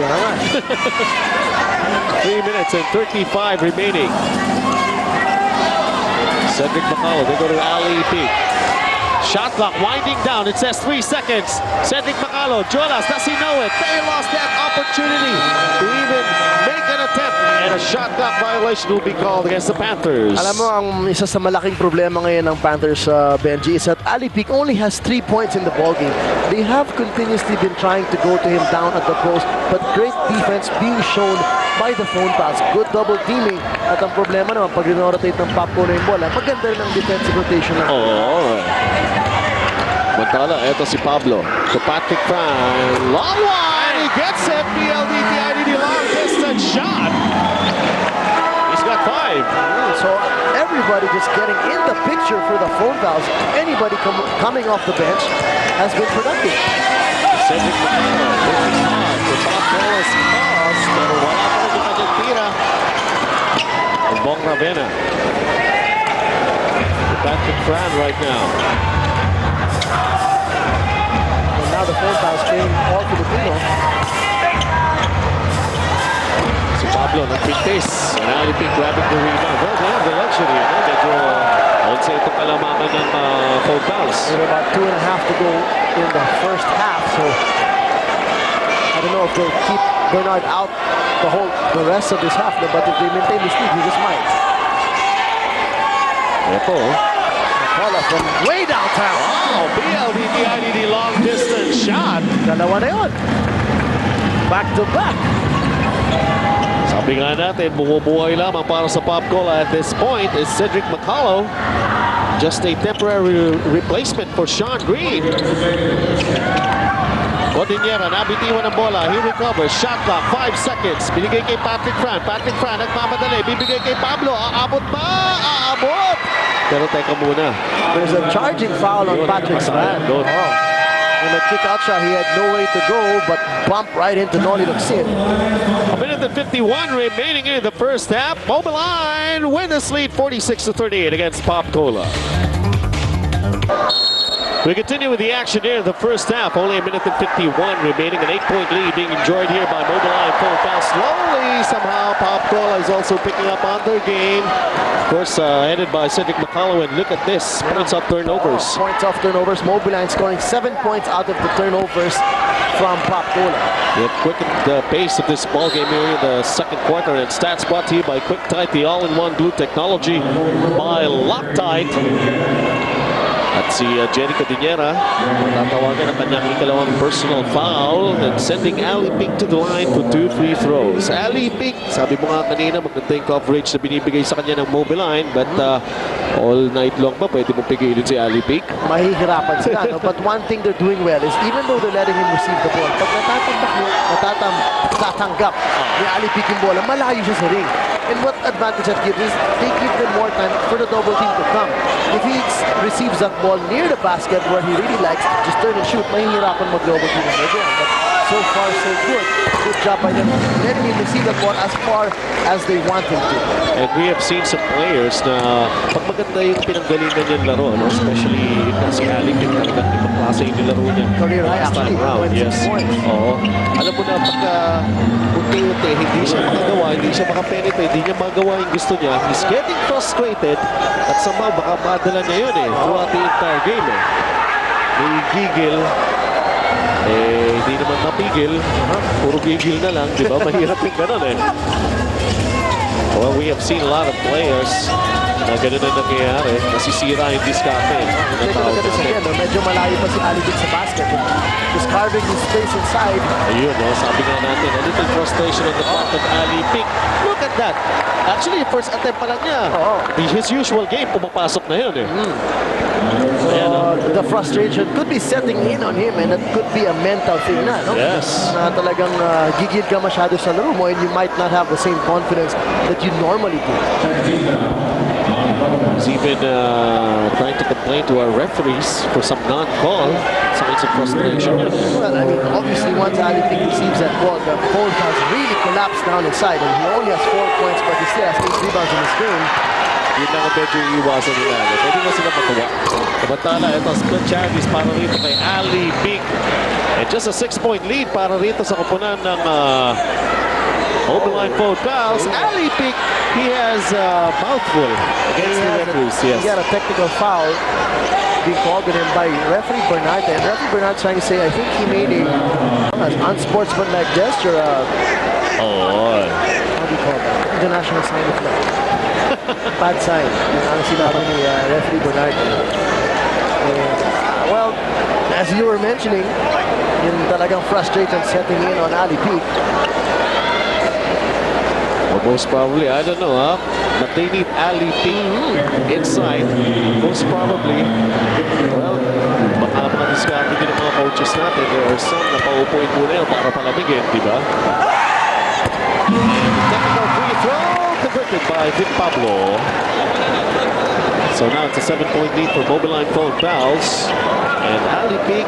3 minutes and 35 remaining. Cedric Macalo. They go to Ali Peak. Shot clock winding down. It says 3 seconds. Cedric Macalo. Jonas, does he know it? They lost that opportunity to even make an attempt. And a shot clock violation will be called against the Panthers. Alam mo, ang isa sa malaking problema ngayon ng Panthers, Benji, is that Ali Peak only has 3 points in the ballgame. They have continuously been trying to go to him down at the post, but great defense being shown by the phone pass. Good double teaming. At ang problema naman, pag rinorotate ng Pampcola yung bola, maganda rin ang defensive rotation ng alright. Mantala, eto si Pablo. To Patrick Fran. Long one! He gets it! PLDT-IDD long distance shot. He's got 5. So everybody just getting in the picture for the phone fouls. Anybody coming off the bench has been productive. Cedric Macalo, looking hard to Pampcola's cross, pero wala pa rin yung kanyang tira. Bong Ravena. Patrick Fran right now. And now the phone fouls playing all Filipino. Si Pablo nagpintis. And Ali Peak grabbing the rebound. Well, they have the luxury. Medyo onse ito kalamakan ng phone fouls. With about 2.5 to go in the first half. So I don't know if they'll keep Bernard out the rest of this half. But if they maintain this lead, he just might. Ito. Macalo from way downtown. Wow, PLDT-IDD long distance shot. Dalawa na yun. Back to back. Sabi nga natin, bumubuhay lamang para sa Pampcola at this point is Cedric Macalo. Just a temporary replacement for Sean Green. Codiniera, nabitiwan ng bola. He recovers. Shot clock, 5 seconds. Binigay kay Patrick Fran. Patrick Fran nagmamadali. Bibigay kay Pablo. Aabot ba? Aabot! Pero teka muna. There's a charging foul on Patrick Fran. And a kick out shot, he had no way to go, but bumped right into Noli Luxin. A minute and 51 remaining in the first half. Mobiline win this lead 46-38 against Pampcola. We continue with the action here in the first half. Only a minute and 51 remaining. An 8-point lead being enjoyed here by Mobiline. Phone foul slowly. Somehow Pampcola is also picking up on their game. Of course, headed by Cedric Macalo. And look at this. Points off turnovers. Points off turnovers. Mobiline scoring 7 points out of the turnovers from Pampcola. They've quickened the pace of this ball game here in the second quarter. And stats brought to you by QuickTite, the all-in-one glue technology by Loctite. At si Jericho Diniera, tatawagan ang kanyang ikalawang personal foul and sending Ali Peak to the line for 2 free throws. Ali Peak, sabi mo nga kanina, maganda yung coverage na binibigay sa kanya ng Mobiline, but all night long ba pwede mong pigilin si Ali Peak? Mahihirapan sila, no? But one thing they're doing well is even though they're letting him receive the ball, pag natatanggap ni Ali Peak yung bola, malayo siya sa ring. And what advantage that gives is they give them more time for the double team to come. If he receives that ball near the basket where he really likes, just turn and shoot, mahihirapan mag-double team again. But so far, so good. Good job by them letting him receive the ball as far as they want him to. And we have seen some players na pag maganda yung pinanggalingan niyang laro, no? Especially si Ali Peak, talagang ibang klase yung laro niya. Career high actually, 26 points. Oo. Alam mo na pagka unti-unti, hindi siya makagawa, hindi siya makapenetrate, hindi niya magawa yung gusto niya. He's getting frustrated at somehow baka madala niya yun throughout the entire game. May gigil Eh, hindi naman napigil. Puro gigil na lang, di ba? Mahirap yung ganun eh. Well, we have seen a lot of players na ganun na nangyayari. Nasisira yung diskarte. Medyo malayo pa si Alibig sa basket. Just carving his space inside. Ayun, no? Sabi nga natin, a little frustration on the part of Ali Pick. Look at that. Actually, first attempt pa lang niya. His usual game, pumapasok na yun eh. The frustration could be setting in on him, and it could be a mental thing na, no? Yes. Na talagang gigil ka masyado sa laro mo, and you might not have the same confidence that you normally do. He's even trying to complain to our referees for some non-call. Signs of frustration. Well, I mean, obviously once Ali Pick receives that ball, the ball has really collapsed down inside, and he only has 4 points, but he still has 8 rebounds in this game. Yun lang ang medyo iiwasan nila. Pwede na sila magawa. Samantala, ito, split chances para rito kay Ali Pick. And just a 6-point lead para rito sa kupunan ng Mobiline foul fouls. Ali Pick, he has a mouthful against the referees. Yes. He got a technical foul being called on him by referee Bernard. And referee Bernard trying to say, I think he made an unsportsmanlike gesture. Oh. How do you call that? International sign of love. Bad sign. Ang sinabi ni referee Bernard. Well, as you were mentioning, yung talagang frustration setting in on Ali Pick. Well, most probably, I don't know, but they need Ali Pick inside. Most probably, well, baka mga diskarte din ng mga coaches natin. There are some na paupuin muna yun para palamigin, di ba? Technical free throw converted by Pablo. So now it's a 7-point lead for Mobiline phone fouls. And Ali Pick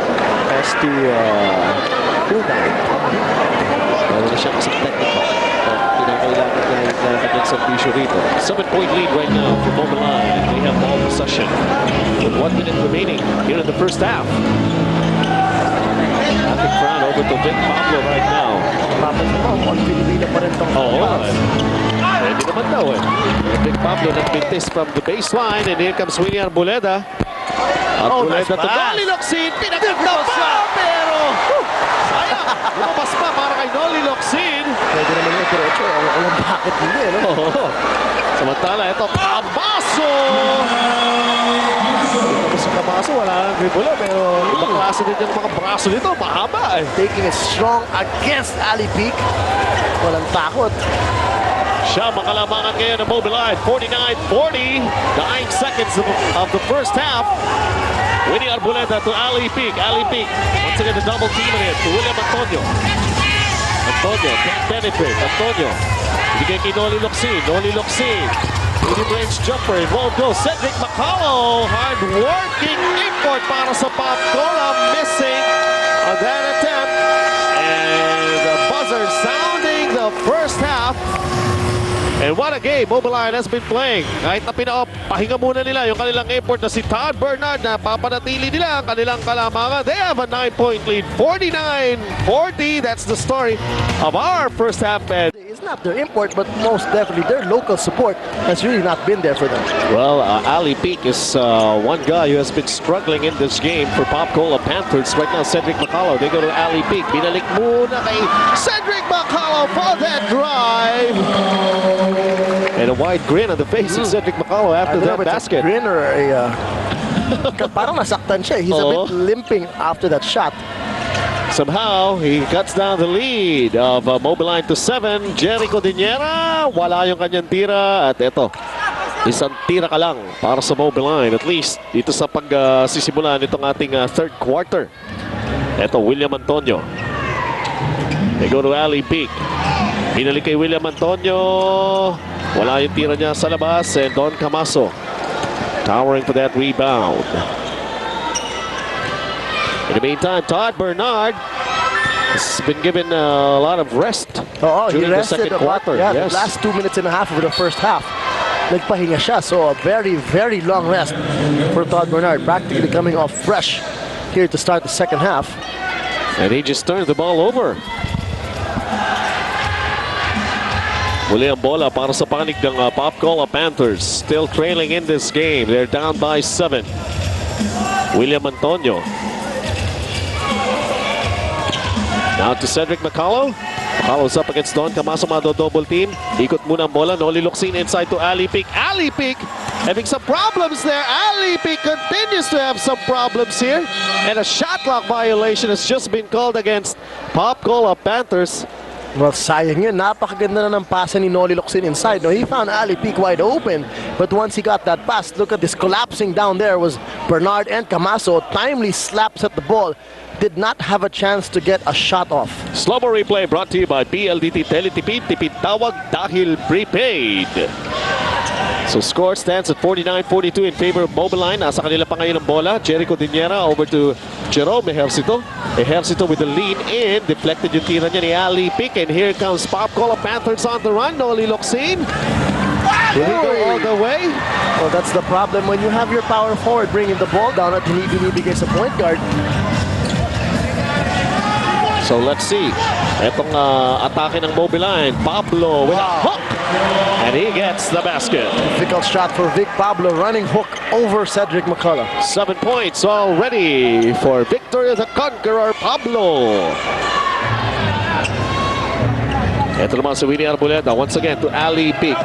has to cool down. Meron na siyang isang technical. Kinakailangan na yung kanyang servisyo rito. 7-point lead right now for Mobiline. They have ball possession with 1 minute remaining here in the first half. Traffic front over to Pablo right now. Mpbiline pa rin itong Pwede naman daw eh. Pablo nagmintis from the baseline, and here comes Winnie Arboleda. Arboleda to Noli Locsin. Pinagkakita pa, pero sayang. Lumabas pa para kay Noli Locsin. Pwede naman yung diretso. Alam bakit hindi, no? Samantala, ito, Cabasso! Sa Cabasso, wala nang dribble, pero ibang klase din yung mga braso nito. Mahaba eh. Taking it strong against Ali Pick. Walang takot. Siya makalamangan ngayon ng Mobiline. 49-40. 9 seconds of the first half. Winnie Arboleda to Ali Pick. Ali Pick. Once again, the double team in it to William Antonio. Antonio can't penetrate. Antonio. Ibigay kay Noli Locsin. Noli Locsin. Mid-range jumper. It won't go. Cedric McCullough. Hard-working import para sa Popcola. Missing on that attempt. And the buzzer sounding the first half. And what a game Mobiline has been playing. Kahit na pahinga muna nila yung kanilang import na si Todd Bernard na papanatili nila ang kanilang kalamangan. They have a 9-point lead, 49-40. That's the story of our first half. It's not their import, but most definitely their local support has really not been there for them. Well, Ali Pick is one guy who has been struggling in this game for Popcola Panthers. Right now, Cedric McCullough. They go to Ali Pick. Binalik muna kay Cedric McCullough for that drive. And a wide grin on the face of Cedric McCullough after that basket. A grin or a, parang nasaktan siya. He's a bit limping after that shot. Somehow, he cuts down the lead of Mobiline to 7. Jericho Diniera, wala yung kanyang tira. At ito, isang tira ka lang para sa Mobiline. At least, dito sa pag-sisimula nitong ating third quarter. Ito, William Antonio. They go to Ali Pick. Binalik kay William Antonio. Wala yung tira niya sa labas. And Don Camaso towering for that rebound. In the meantime, Todd Bernard has been given a lot of rest during the second quarter. Yeah, the last 2 minutes and a half of the first half. Nagpahinga siya. So a very, very long rest for Todd Bernard. Practically coming off fresh here to start the second half. And he just turned the ball over. Muli ang bola para sa panig ng Popcola Panthers. Still trailing in this game. They're down by 7. William Antonio. Now to Cedric McCullough. McCullough's up against Don Camaso, double team. Ikot muna ang bola. Noli Locsin inside to Ali Pic. Ali Pic having some problems there. Ali Pic continues to have some problems here. And a shot clock violation has just been called against Popcola Panthers. Well, sayang yun. Napakaganda na ng pasa ni Noli Locsin inside. No, he found Ali Pic wide open. But once he got that pass, look at this. Collapsing down there was Bernard and Camaso. Timely slaps at the ball. Did not have a chance to get a shot off. Slow-mo replay brought to you by PLDT Teletipid. Tipid tawag dahil prepaid. So score stands at 49-42 in favor of Mobiline. Nasa kanila pa ngayon ang bola. Jericho Diniera over to Jerome Ejercito. Ejercito with the lean in. Deflected yung tira niya ni Ali Pic. And here comes Popcola Panthers on the run. Noli Locsin. Will he go all the way? Well, that's the problem when you have your power forward bringing the ball down at Mpbiline against a point guard. So let's see. Etong atake ng Mobiline. Pablo with a hook. And he gets the basket. Difficult shot for Vic Pablo. Running hook over Cedric McCullough. 7 points already for Victor the Conqueror Pablo. Ito naman si Winnie Arboleda. Once again to Ali Pic.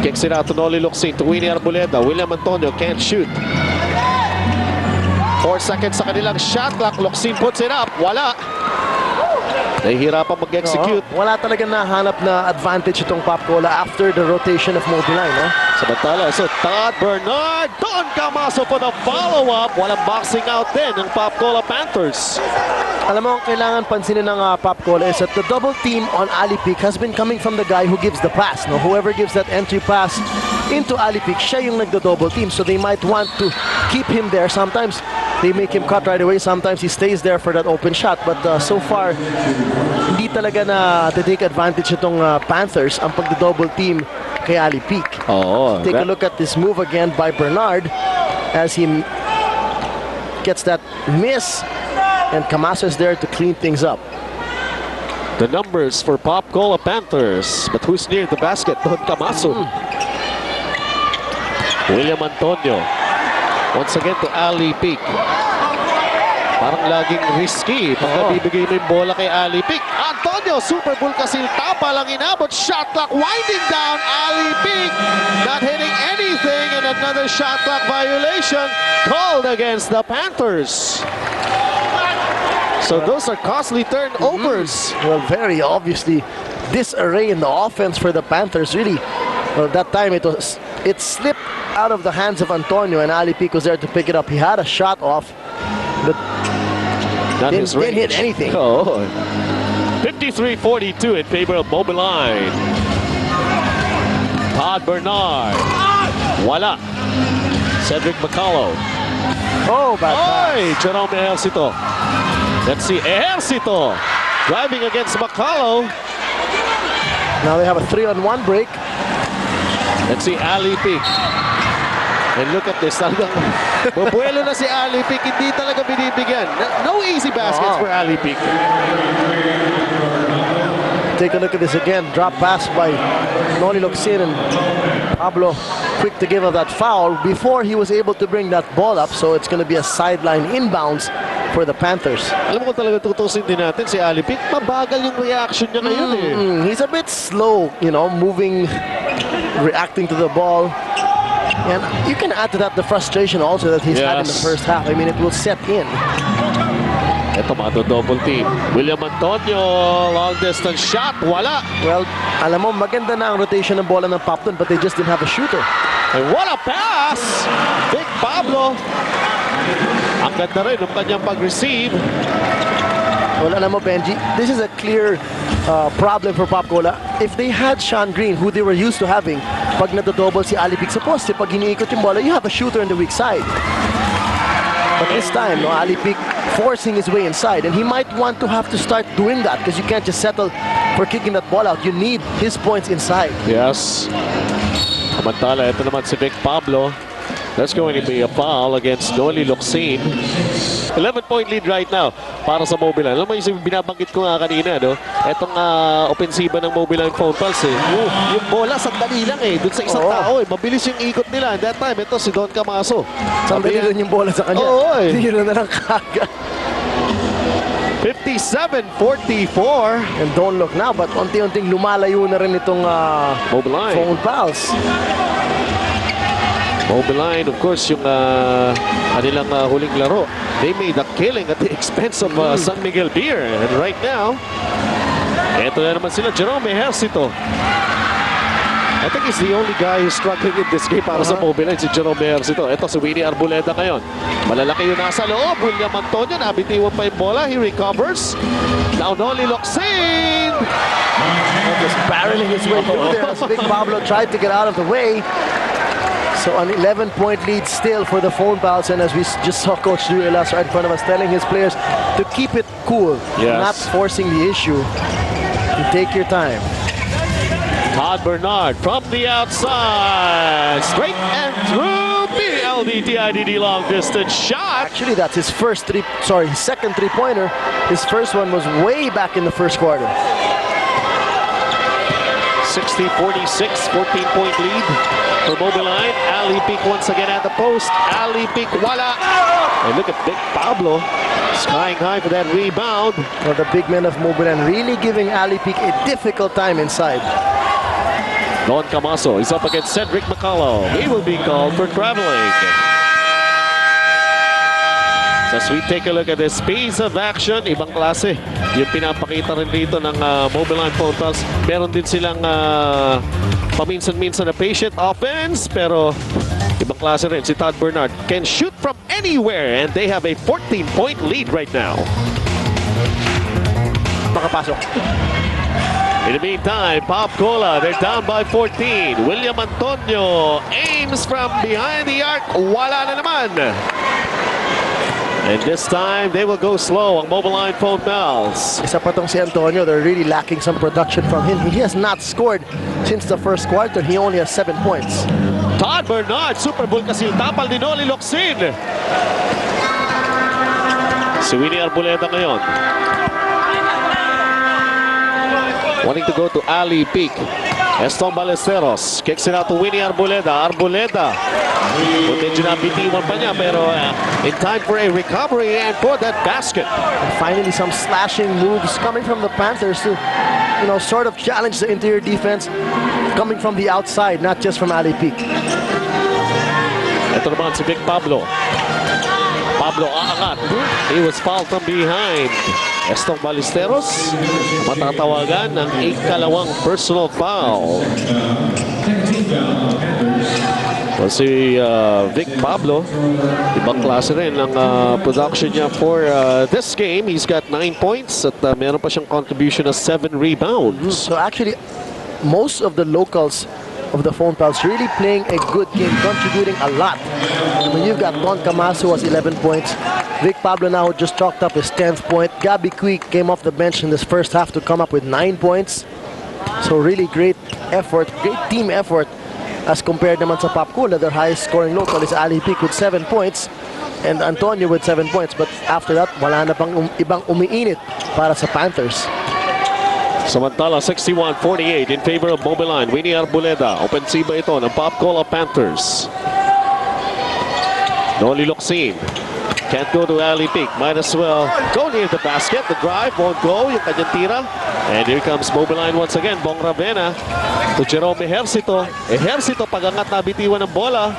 Kicks it out to Noli Locsin. To Winnie Arboleda. William Antonio can't shoot. 4 seconds sa kanilang shot clock. Locsin puts it up. Wala. Nahihirapan mag-execute. Wala talaga nahanap na advantage itong Popcola after the rotation of Mobiline. No? Samantala, so Todd Bernard, Don Camaso for the follow-up. Walang boxing out din ng Popcola Panthers. Alam mo, ang kailangan pansinin ng Popcola is that the double team on Ali Pic has been coming from the guy who gives the pass. No? Whoever gives that entry pass into Ali Pic, siya yung nagdo-double team. So they might want to keep him there. Sometimes they make him cut right away. Sometimes he stays there for that open shot. But so far, hindi talaga na take advantage itong Panthers ang pagdo-double team kay Ali Pic. Oh, Take a look at this move again by Bernard as he gets that miss. And Camaso is there to clean things up. The numbers for Popcola Panthers. But who's near the basket? Don Camaso. William Antonio. Once again to Ali Pic. Parang laging risky pagka bibigay mo yung bola kay Ali Pic. Antonio, Super Bowl kasiltapa lang inabot. Shot clock winding down. Ali Pic not hitting anything. And another shot clock violation called against the Panthers. So those are costly turnovers. Well, very obviously, disarray in the offense for the Panthers. Really, well, that time it slipped out of the hands of Antonio, and Ali Pic was there to pick it up. He had a shot off, but didn't hit anything. Oh. 53-42 in favor of Mobiline. Todd Bernard. Wala. Cedric McCullough. Oh, bad pass. Jerome Ejercito. Let's see, Ejercito driving against McCullough. Now they have a 3-on-1 break. Let's see, Ali Pic. And look at this. Talagang bubuelo na si Ali Pic. Hindi talaga binibigyan. No easy baskets for Ali Pic. Take a look at this again. Drop pass by Noli Locsin, and Pablo quick to give up that foul before he was able to bring that ball up. So it's going to be a sideline inbounds for the Panthers. Alam mo kung talaga tutusin din natin si Ali Pic. Mabagal yung reaction niya ngayon eh. He's a bit slow, you know, moving, reacting to the ball. And you can add to that the frustration also that he's had in the first half. I mean, it will set in. Ito double team. William Antonio, long distance shot, wala. Well, alam mo, maganda na ang rotation ng bola ng Popton, but they just didn't have a shooter. And what a pass! Big Pablo. Ang ganda rin ng kanyang pag-receive. Well, alam mo, Benji, this is a clear problem for Popcola. If they had Sean Green, who they were used to having, pag nadodouble si Ali Pic, suppose pag iniikot yung bola, you have a shooter on the weak side. But this time, no, Ali Pic forcing his way inside, and he might want to have to start doing that because you can't just settle for kicking that ball out. You need his points inside. Yes. Samantala, ito naman si Vic Pablo. That's going to be a foul against Noli Locsin. 11-point lead right now para sa Mobiline. Alam mo yung binabanggit ko nga kanina, no? Etong opensiba ng Mobiline phone pulse eh. Yung bola, sandali lang eh. Doon sa isang tao eh. Mabilis yung ikot nila. And that time, ito si Don Camaso. Sandali lang yung bola sa kanya. Oo eh. Tiro na lang kagad. 57-44. And don't look now, but unti-unting lumalayo na rin itong Mobiline. phone pals. Mobiline, of course, yung kanilang huling laro. They made a killing at the expense of San Miguel Beer. And right now, eto na naman sila, Jerome Ejercito. I think he's the only guy who's struggling in this game para sa Mobiline, si Jerome Ejercito. Ito si Winnie Arboleda ngayon. Malalaki yung nasa loob. William Antonio, nabitiwan pa yung bola. He recovers. Now Noli Locsin. Just barreling his way through there as Big Pablo tried to get out of the way. So an 11-point lead still for the phone pals, and as we just saw Coach Duelas right in front of us telling his players to keep it cool, not forcing the issue. You take your time. Todd Bernard from the outside, straight and through the LDTIDD long distance shot. Actually, that's his second three-pointer. His first one was way back in the first quarter. 60-46, 14-point lead for Mobiline. Ali Peak once again at the post. Ali Peak, wala. And look at Big Pablo skying high for that rebound. Well, the big men of Mobiline really giving Ali Peak a difficult time inside. Don Camaso is up against Cedric McCullough. He will be called for traveling. So as we take a look at this piece of action, ibang klase yung pinapakita rin dito ng Mobiline phone pals. Meron din silang paminsan-minsan na patient offense, pero ibang klase rin. Si Todd Bernard can shoot from anywhere, and they have a 14-point lead right now. Makapasok. In the meantime, Pop Cola, they're down by 14. William Antonio aims from behind the arc. Wala na naman. And this time, they will go slow on Mobiline phone pals. Isa pa tong si Antonio, they're really lacking some production from him. He has not scored since the first quarter. He only has 7 points. Todd Bernard, Super Bowl kasil tapal ni Noli Locsin. Si Winnie Arboleda ngayon. Wanting to go to Ali Peak. Eston Ballesteros kicks it out to Winnie Arboleda. Arboleda. Medyo nabitiwan pa niya, pero in time for a recovery and for that basket. And finally, some slashing moves coming from the Panthers to, sort of challenge the interior defense, coming from the outside, not just from Ali Peak. Ito naman si Big Pablo. Pablo aangat. He was fouled from behind. Eston Ballesteros matatawagan ng ikalawang personal foul. So si Vic Pablo, ibang klase rin ang production niya for this game. He's got 9 points at meron pa siyang contribution of 7 rebounds. So actually, most of the locals of the phone pals really playing a good game, contributing a lot. I mean, you've got Don Camaso has 11 points. Vic Pablo now just chalked up his 10th point. Gabby Quick came off the bench in this first half to come up with 9 points. So really great effort, great team effort as compared naman sa Popcola. Their highest scoring local is Ali Peak with 7 points and Antonio with 7 points. But after that, wala na pang ibang umiinit para sa Panthers. Samantala, 61-48 in favor of Mobiline. Winnie Arboleda, opensiba ito ng Popcola Panthers. Noli Locsin. Can't go to Ali Peak. Might as well go near the basket. The drive won't go. Yung kanyang tira. And here comes Mobiline once again. Bong Ravena to Jerome Ejercito. Ejercito pagangat na bitiwan ng bola.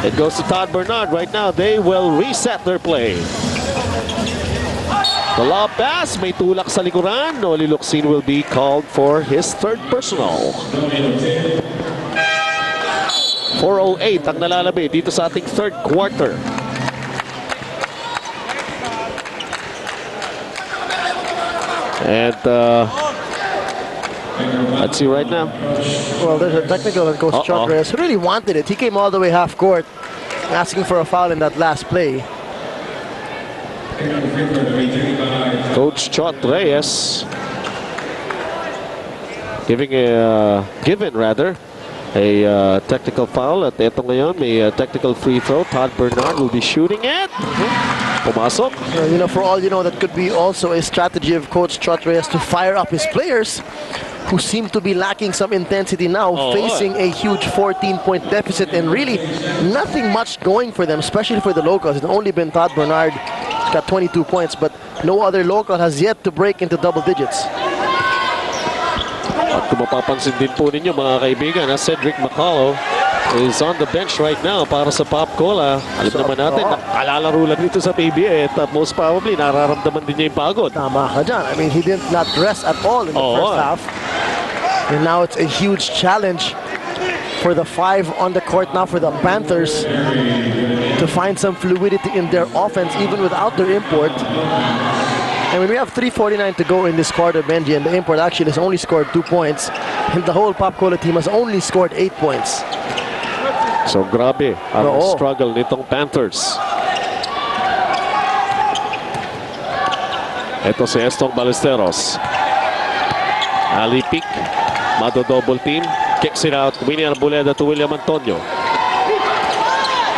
It goes to Todd Bernard. Right now, they will reset their play. The lob pass. May tulak sa likuran. Noli Locsin will be called for his third personal. 4:08 ang nalalabi dito sa ating third quarter. And let's see right now. Well, there's a technical and Coach Chuck Reyes really wanted it. He came all the way half court asking for a foul in that last play. Coach Chuck Reyes given a technical foul. At ito ngayon, may technical free throw. Todd Bernard will be shooting it. Pumasok. For all you know, that could be also a strategy of Coach Chuck Reyes to fire up his players who seem to be lacking some intensity now, facing a huge 14-point deficit and really nothing much going for them, especially for the locals. It's only been Todd Bernard. He's got 22 points, but No other local has yet to break into double digits. At kung mapapansin din po ninyo mga kaibigan, Cedric McCullough is on the bench right now para sa Pop Cola. Alam naman natin, nakalalaro lang dito sa PBA at most probably nararamdaman din niya yung pagod. Tama ka dyan. I mean, he did not rest at all in the first half. And now it's a huge challenge for the 5 on the court now for the Panthers to find some fluidity in their offense even without their import. And when we have 3:49 to go in this quarter, Benji, and the import actually has only scored 2 points, and the whole Pop Cola team has only scored 8 points. So grabe ang struggle nitong Panthers. Ito si Estong Ballesteros. Ali Pic, mado-double team. Kicks it out. Winnie Arboleda to William Antonio.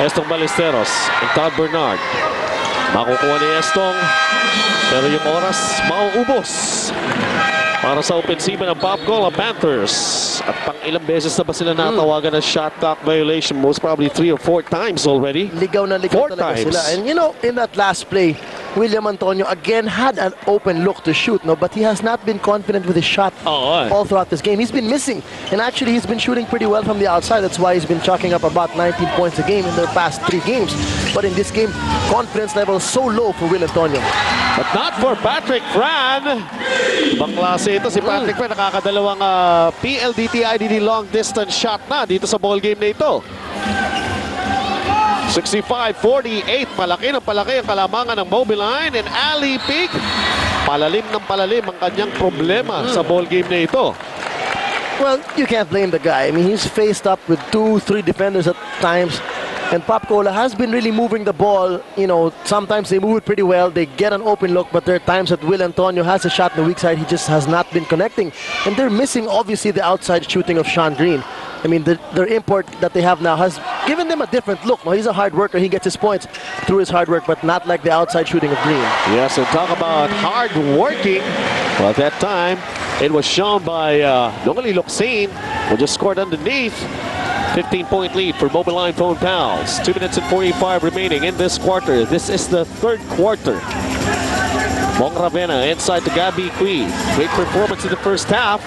Estong Ballesteros and Todd Bernard. Makukuha ni Estong. Pero yung oras, mauubos para sa opensiba ng Pop Cola Panthers. At pang ilang beses na ba sila natawagan ng shot clock violation? Most probably 3 or 4 times already. Ligaw na ligaw talaga sila. And you know, in that last play, William Antonio again had an open look to shoot, no, but he has not been confident with his shot all throughout this game. He's been missing, and actually he's been shooting pretty well from the outside. That's why he's been chalking up about 19 points a game in their past 3 games. But in this game, confidence level is so low for Will Antonio. But not for Patrick Fran. Bangklase ito si Patrick Fran, nakakadalawang PLDT IDD long distance shot na dito sa ball game na ito. 65-48, palaki ng palaki ang kalamangan ng Mobiline, and Ali Pic, palalim ng palalim ang kanyang problema sa ball game na ito. Well, you can't blame the guy. I mean, he's faced up with 2-3 defenders at times, and Pop Cola has been really moving the ball. You know, sometimes they move it pretty well, they get an open look, but there are times that Will Antonio has a shot on the weak side, he just has not been connecting. And they're missing, obviously, the outside shooting of Sean Green. I mean, their import that they have now has given them a different look. Well, he's a hard worker. He gets his points through his hard work, but not like the outside shooting of Green. Yes, and talk about hard working. Well, at that time, it was shown by Nongali Luxine, who just scored underneath. 15-point lead for Mobiline Phone Pals. 2 minutes and 45 remaining in this quarter. This is the 3rd quarter. Mong Ravena inside to Gabby Cui. Great performance in the first half.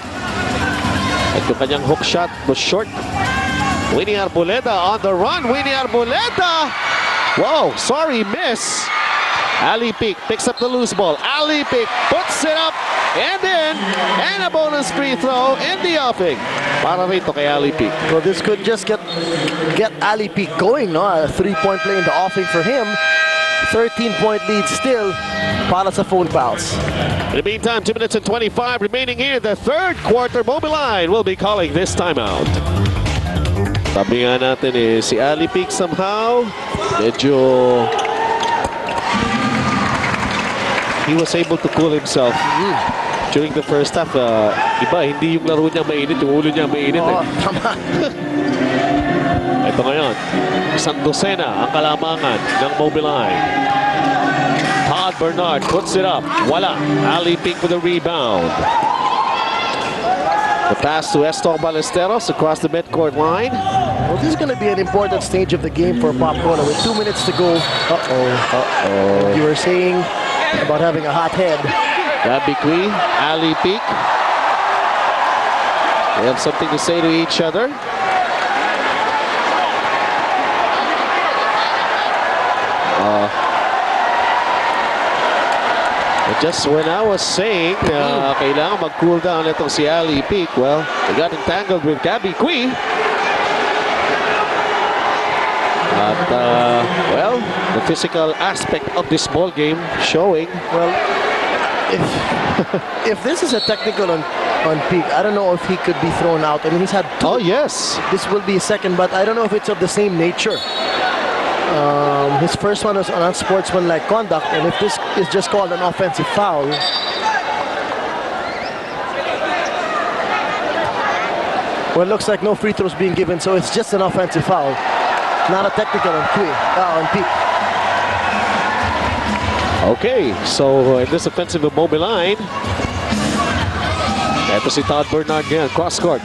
At yung kanyang hook shot was short. Winnie Arboleda on the run. Winnie Arboleda! Wow, sorry, miss. Ali Pic picks up the loose ball. Ali Pic puts it up and in. And a bonus free throw in the offing. Para rito kay Ali Pic. Well, this could just get Ali Pic going, no? A 3-point play in the offing for him. 13-point lead still para sa Phone Pals. In the meantime, 2 minutes and 25 remaining here. The 3rd quarter, Mobiline will be calling this timeout. Sabi nga natin si Ali Pic somehow, medyo he was able to cool himself during the first half. Iba, hindi yung laro niya mainit, yung ulo niya mainit. Tama. Ito ngayon, isang dosena ang kalamangan ng Mobiline. Todd Bernard puts it up. Wala. Ali Pic with a rebound. The pass to Estong Ballesteros across the midcourt line. Well, this is going to be an important stage of the game for Pop Cola with 2 minutes to go. You were saying about having a hot head. Gabby Cui, Ali Pic. They have something to say to each other. Just when I was saying kailangan mag-cool down itong si Ali Pic, well, they got entangled with Gabby Cui. At, well, the physical aspect of this ball game showing. Well, if this is a technical on Pic, I don't know if he could be thrown out. I mean, he's had 2. Oh, yes. This will be a second, but I don't know if it's of the same nature. His first one was on unsportsmanlike conduct, and if this is just called an offensive foul, well, it looks like no free throws being given, so it's just an offensive foul, not a technical on Pic. Okay, so in this offensive of Mobiline, ito si Todd Bernard ngayon, cross-court.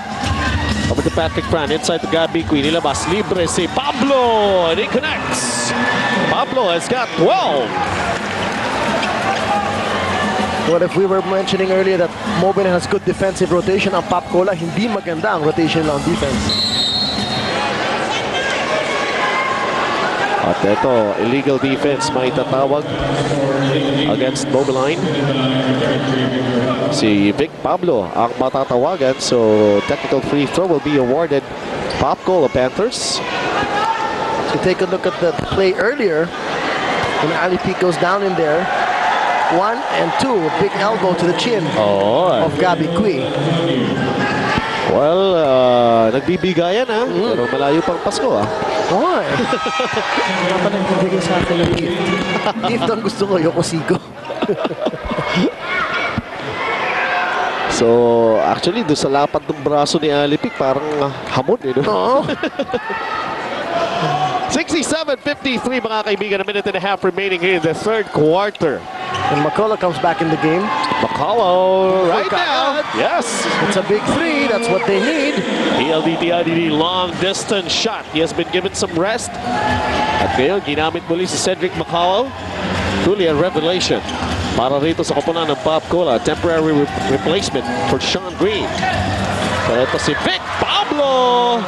Over to Patrick Fran, inside to Gabby Cui. Nilabas, libre si Pablo, and he connects. Pablo has got 12. Well, if we were mentioning earlier that Mobiline has good defensive rotation, ang Popcola, hindi maganda ang rotation on defense. At ito, illegal defense may tatawag against Mobiline. Si Vic Pablo ang matatawagan. So, technical free throw will be awarded Popcola Panthers. So take a look at the play earlier. When Ali Peak goes down in there. 1 and 2, big elbow to the chin of Gabby Cui. Well, nagbibigayan ha. Pero malayo pang Pasko ha. Why? Wala pa nagbibigay sa akin ng gift. Gift ang gusto ko, Yokosigo. So, actually, doon sa lapad ng braso ni Ali Peak, parang hamon eh. No? Oo. 67-53 mga kaibigan, a minute and a half remaining here in the third quarter. And McCullough comes back in the game. McCullough right now. Yes. It's a big three. That's what they need. PLDT long distance shot. He has been given some rest. At ngayon, ginamit muli si Cedric McCullough. Truly a revelation para rito sa koponan ng Popcola. Temporary replacement for Sean Green. Pero ito si Vic Pablo.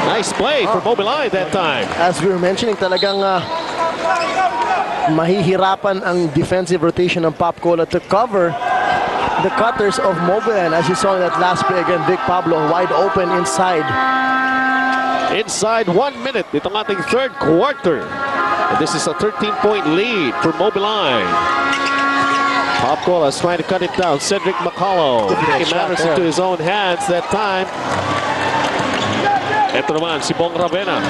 Nice play for Mobiline that time. As we were mentioning, talagang mahihirapan ang defensive rotation ng Popcola to cover the cutters of Mobiline. As you saw in that last play again, Vic Pablo wide open inside. Inside 1 minute, itong ating third quarter. And this is a 13-point lead for Mobiline. Popcola is trying to cut it down. Cedric McCullough taking matters into his own hands that time. Ito naman si Bong Ravena.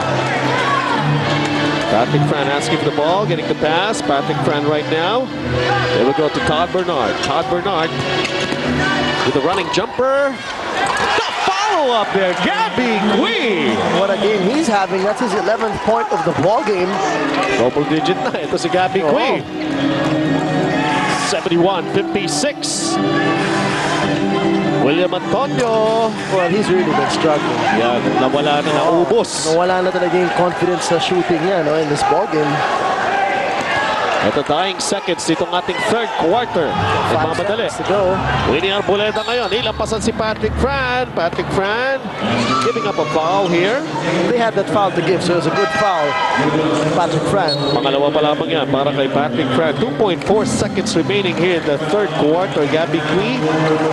Patrick Fran asking for the ball, getting the pass. Patrick Fran right now. There we go to Todd Bernard. Todd Bernard with the running jumper. The follow-up there, Gabby Cui. What a game he's having. That's his 11th point of the ball game. Double digit na. Ito si Gabby Cui. 71-56. William Antonio. Well, he's really been struggling. Yan, nawala na, naubos. Nawala na talaga yung confidence sa shooting niya, no, in this ball game. Ito dying seconds ditong ating third quarter. Nagmamadali. To go. Winnie Arboleda ngayon. Ilampasan si Patrick Fran. Patrick Fran giving up a foul here. They had that foul to give, so it was a good foul. Patrick Fran. Pangalawa pa lamang yan para kay Patrick Fran. 2.4 seconds remaining here in the third quarter. Gabby Cui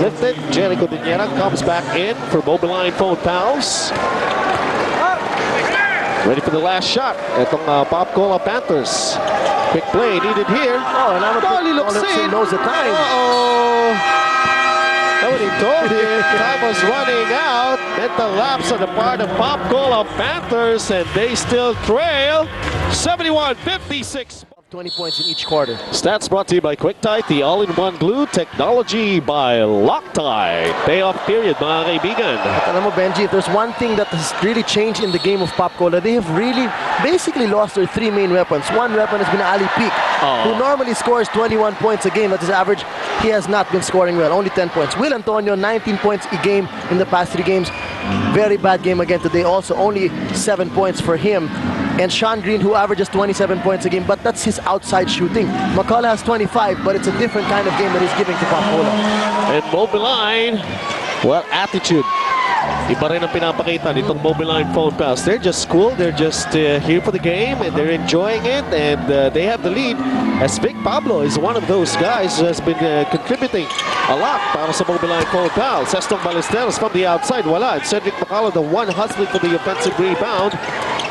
lifted. Jericho Diniera comes back in for Mobiline phone pals. Ready for the last shot. Itong Popcola Panthers. Quick play needed here. Oh, and Dolly looks in. knows the time. Uh-oh. Nobody told him. Time was running out. Mental lapse on the part of Popcola Panthers, and they still trail 71-56. 20 points in each quarter. Stats brought to you by QuickTite, the all-in-one glue technology by Loctite. Payoff period, mga kaibigan. At alam mo, Benji, if there's one thing that has really changed in the game of Popcola, they have really basically lost their three main weapons. One weapon has been Ali Peak, who normally scores 21 points a game. That's his average. He has not been scoring well, only 10 points. Will Antonio, 19 points a game in the past 3 games. Very bad game again today. Also, only 7 points for him. And Sean Green, who averages 27 points a game, but that's his outside shooting. McCullough has 25, but it's a different kind of game that he's giving to Popcola. And Mobiline, well, attitude. Iba rin ang pinapakita nitong Mobiline phone pass. They're just cool. They're just here for the game, and they're enjoying it, and they have the lead. As Vic Pablo is one of those guys who has been contributing a lot para sa Mobiline phone pass. Sestong Ballesteros from the outside, wala. And Cedric McCullough, the one hustling for the offensive rebound.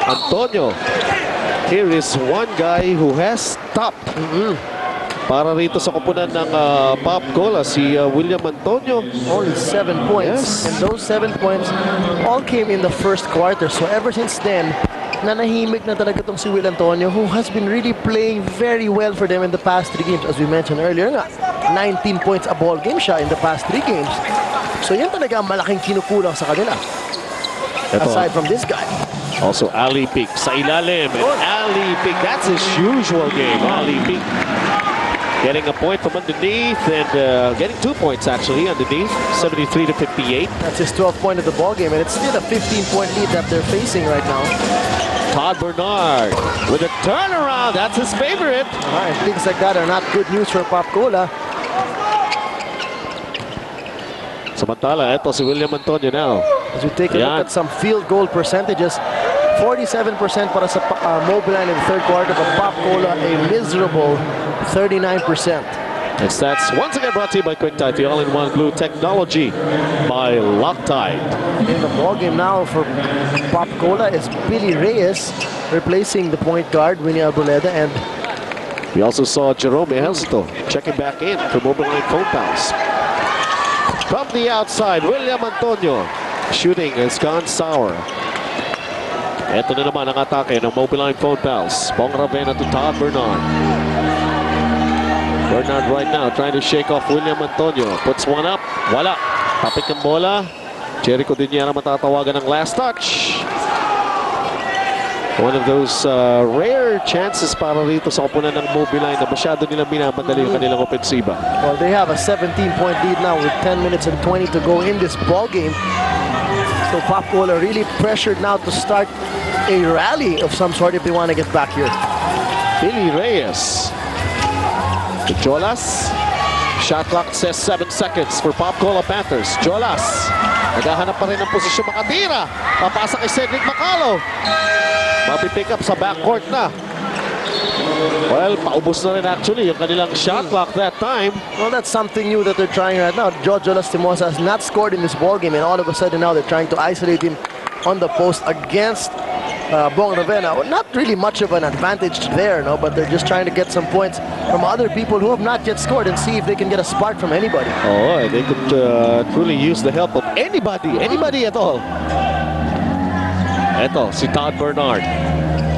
Antonio, here is one guy who has stopped. Para rito sa koponan ng Popcola, si William Antonio. Only 7 points. Yes. And those 7 points all came in the first quarter. So ever since then, nanahimik na talaga itong si Will Antonio, who has been really playing very well for them in the past 3 games. As we mentioned earlier nga, 19 points a ball game siya in the past 3 games. So yan talaga ang malaking kinukulang sa kanila. Aside from this guy. Also, Ali Peak sa ilalim. And Ali Peak, that's his usual game. Ali Peak getting a point from underneath and getting 2 points actually underneath. 73-58. That's his 12th point of the ball game, and it's still a 15-point lead that they're facing right now. Todd Todd Bernard with a turnaround. That's his favorite. All right, things like that are not good news for Popcola. Samantala, ito si William Antonio now. As we take a look at some field goal percentages, 47% para sa Mobiline in the third quarter, but Popcola a miserable 39%. And stats once again brought to you by QuickTime, the all-in-one glue technology by Loctite. In the ballgame now for Popcola is Billy Reyes replacing the point guard, Winnie Arboleda, and we also saw Jerome Ejelsto checking back in for Mobiline phone pass. From the outside, William Antonio shooting has gone sour. Ito na naman ang atake ng Mobiline phone pass. Bong Ravena to Todd Bernard. Bernard right now trying to shake off William Antonio. Puts one up. Wala. Tapik ng bola. Jericho Diniera matatawagan ng last touch. One of those rare chances para rito sa koponan ng Mobiline na masyado nilang binamadali yung kanilang opensiba. Well, they have a 17-point lead now with 10 minutes and 20 to go in this ball game. So Popcola really pressured now to start a rally of some sort if they want to get back here. Billy Reyes. To Jolas. Shot clock says 7 seconds for Popcola Panthers. Jolas. Naghahanap pa rin ng posisyon makatira. Papasa kay Cedric Macalo. Mapipick up sa backcourt na. Well, paubos na rin actually yung kanilang shot clock that time. Well, that's something new that they're trying right now. George Lastimosa has not scored in this ballgame, and all of a sudden now they're trying to isolate him on the post against Bong Ravena. Well, not really much of an advantage there, no, but they're just trying to get some points from other people who have not yet scored and see if they can get a spark from anybody. Oh, they could truly use the help of anybody at all. Eto, si Todd Bernard.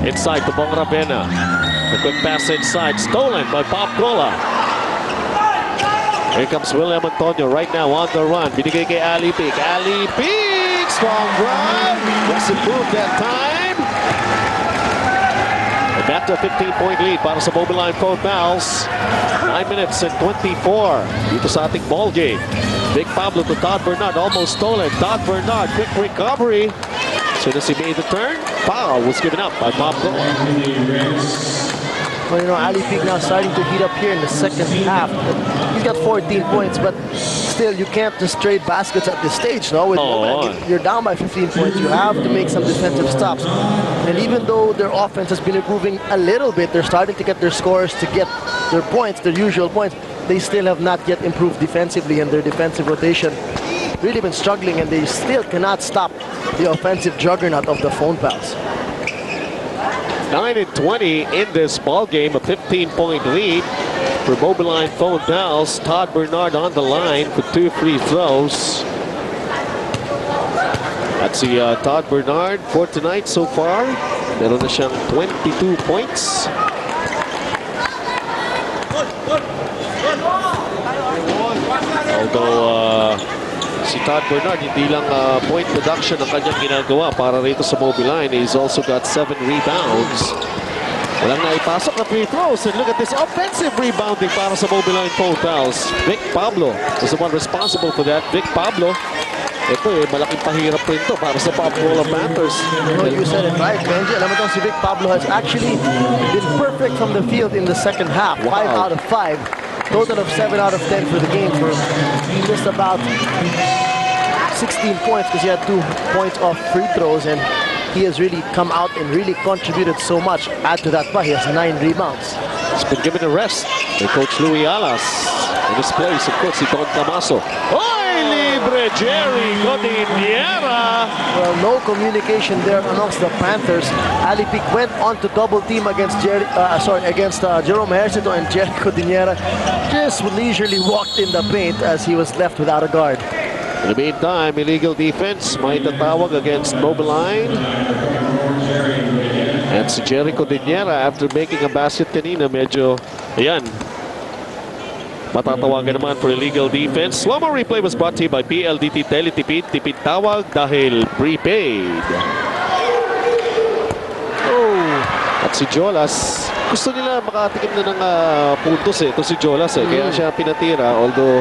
Inside to Bong Ravena. The quick pass inside, stolen by Popcola. Here comes William Antonio right now on the run. Binigay kay Ali Peak. Ali Peak! Strong drive. Was improved that time. And back to a 15-point lead para sa Mobiline phone fouls. 9 minutes and 24 dito sa ating ball game. Big Pablo to Todd Bernard. Almost stolen. Todd Bernard, quick recovery. As soon as he made the turn, foul was given up by Popcola. Well, you know, Ali Peak now starting to heat up here in the second half. He's got 14 points, but still, you can't just trade baskets at this stage, no? With you're down by 15 points. You have to make some defensive stops. And even though their offense has been improving a little bit, they're starting to get their scores to get their points, their usual points. They still have not yet improved defensively, and their defensive rotation really been struggling, and they still cannot stop the offensive juggernaut of the phone pals. 9 and 20 in this ball game, a 15-point lead for Mobiline phone pals. Todd Bernard on the line for 2 free throws. That's the Todd Bernard for tonight so far. Meron na siyang 22 points. Although si Todd Bernard, hindi lang point production ang kanyang ginagawa para rito sa Mobiline. He's also got 7 rebounds. Walang naipasok na free throws. And look at this offensive rebounding para sa Mobiline phone fouls. Vic Pablo was the one responsible for that. Vic Pablo, ito malaking pahirap rin to para sa Popcola Panthers. Well, you said it right, Benji. Alam mo itong si Vic Pablo has actually been perfect from the field in the second half. Wow. 5 out of 5. Total of 7 out of 10 for the game for just about 16 points because he had 2 points off free throws, and he has really come out and really contributed so much. Add to that, he has 9 rebounds. He's been given a rest by Coach Louis Alas. In his place, of course, si Don Camaso. Oy, libre Jerry Godiniera. Well, no communication there amongst the Panthers. Ali Peak went on to double team against Jerome Ejercito, and Jerry Godiniera just leisurely walked in the paint as he was left without a guard. In the meantime, illegal defense may tatawag against Mobiline. And si Jericho Diniera, after making a basket kanina, medyo, ayan, matatawagan naman for illegal defense. Slow-mo replay was brought to you by PLDT Teletipid. Tipid tawag dahil prepaid. At si Jolas, gusto nila makatikim na ng puntos ito si Jolas kaya siya pinatira, although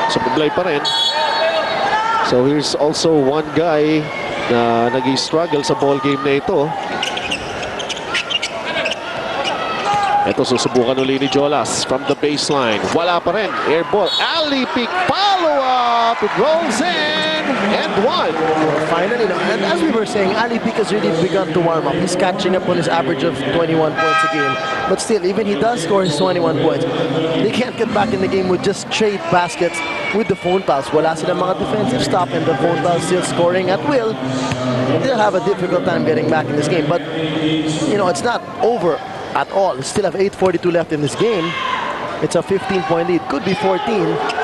sumablay pa rin. So here's also one guy na nag-struggle sa ball game na ito. Ito susubukan uli ni Jolas from the baseline. Wala pa rin. Air ball. Ali pick follow-up. It rolls in. And one. Finally, and as we were saying, Ali Pick has really begun to warm up. He's catching up on his average of 21 points a game. But still, even he does score his 21 points, they can't get back in the game with just straight baskets with the phone pass. Wala silang mga defensive stop and the phone pass still scoring at will. They'll have a difficult time getting back in this game. But, you know, it's not over at all. Still have 8:42 left in this game. It's a 15-point lead. Could be 14.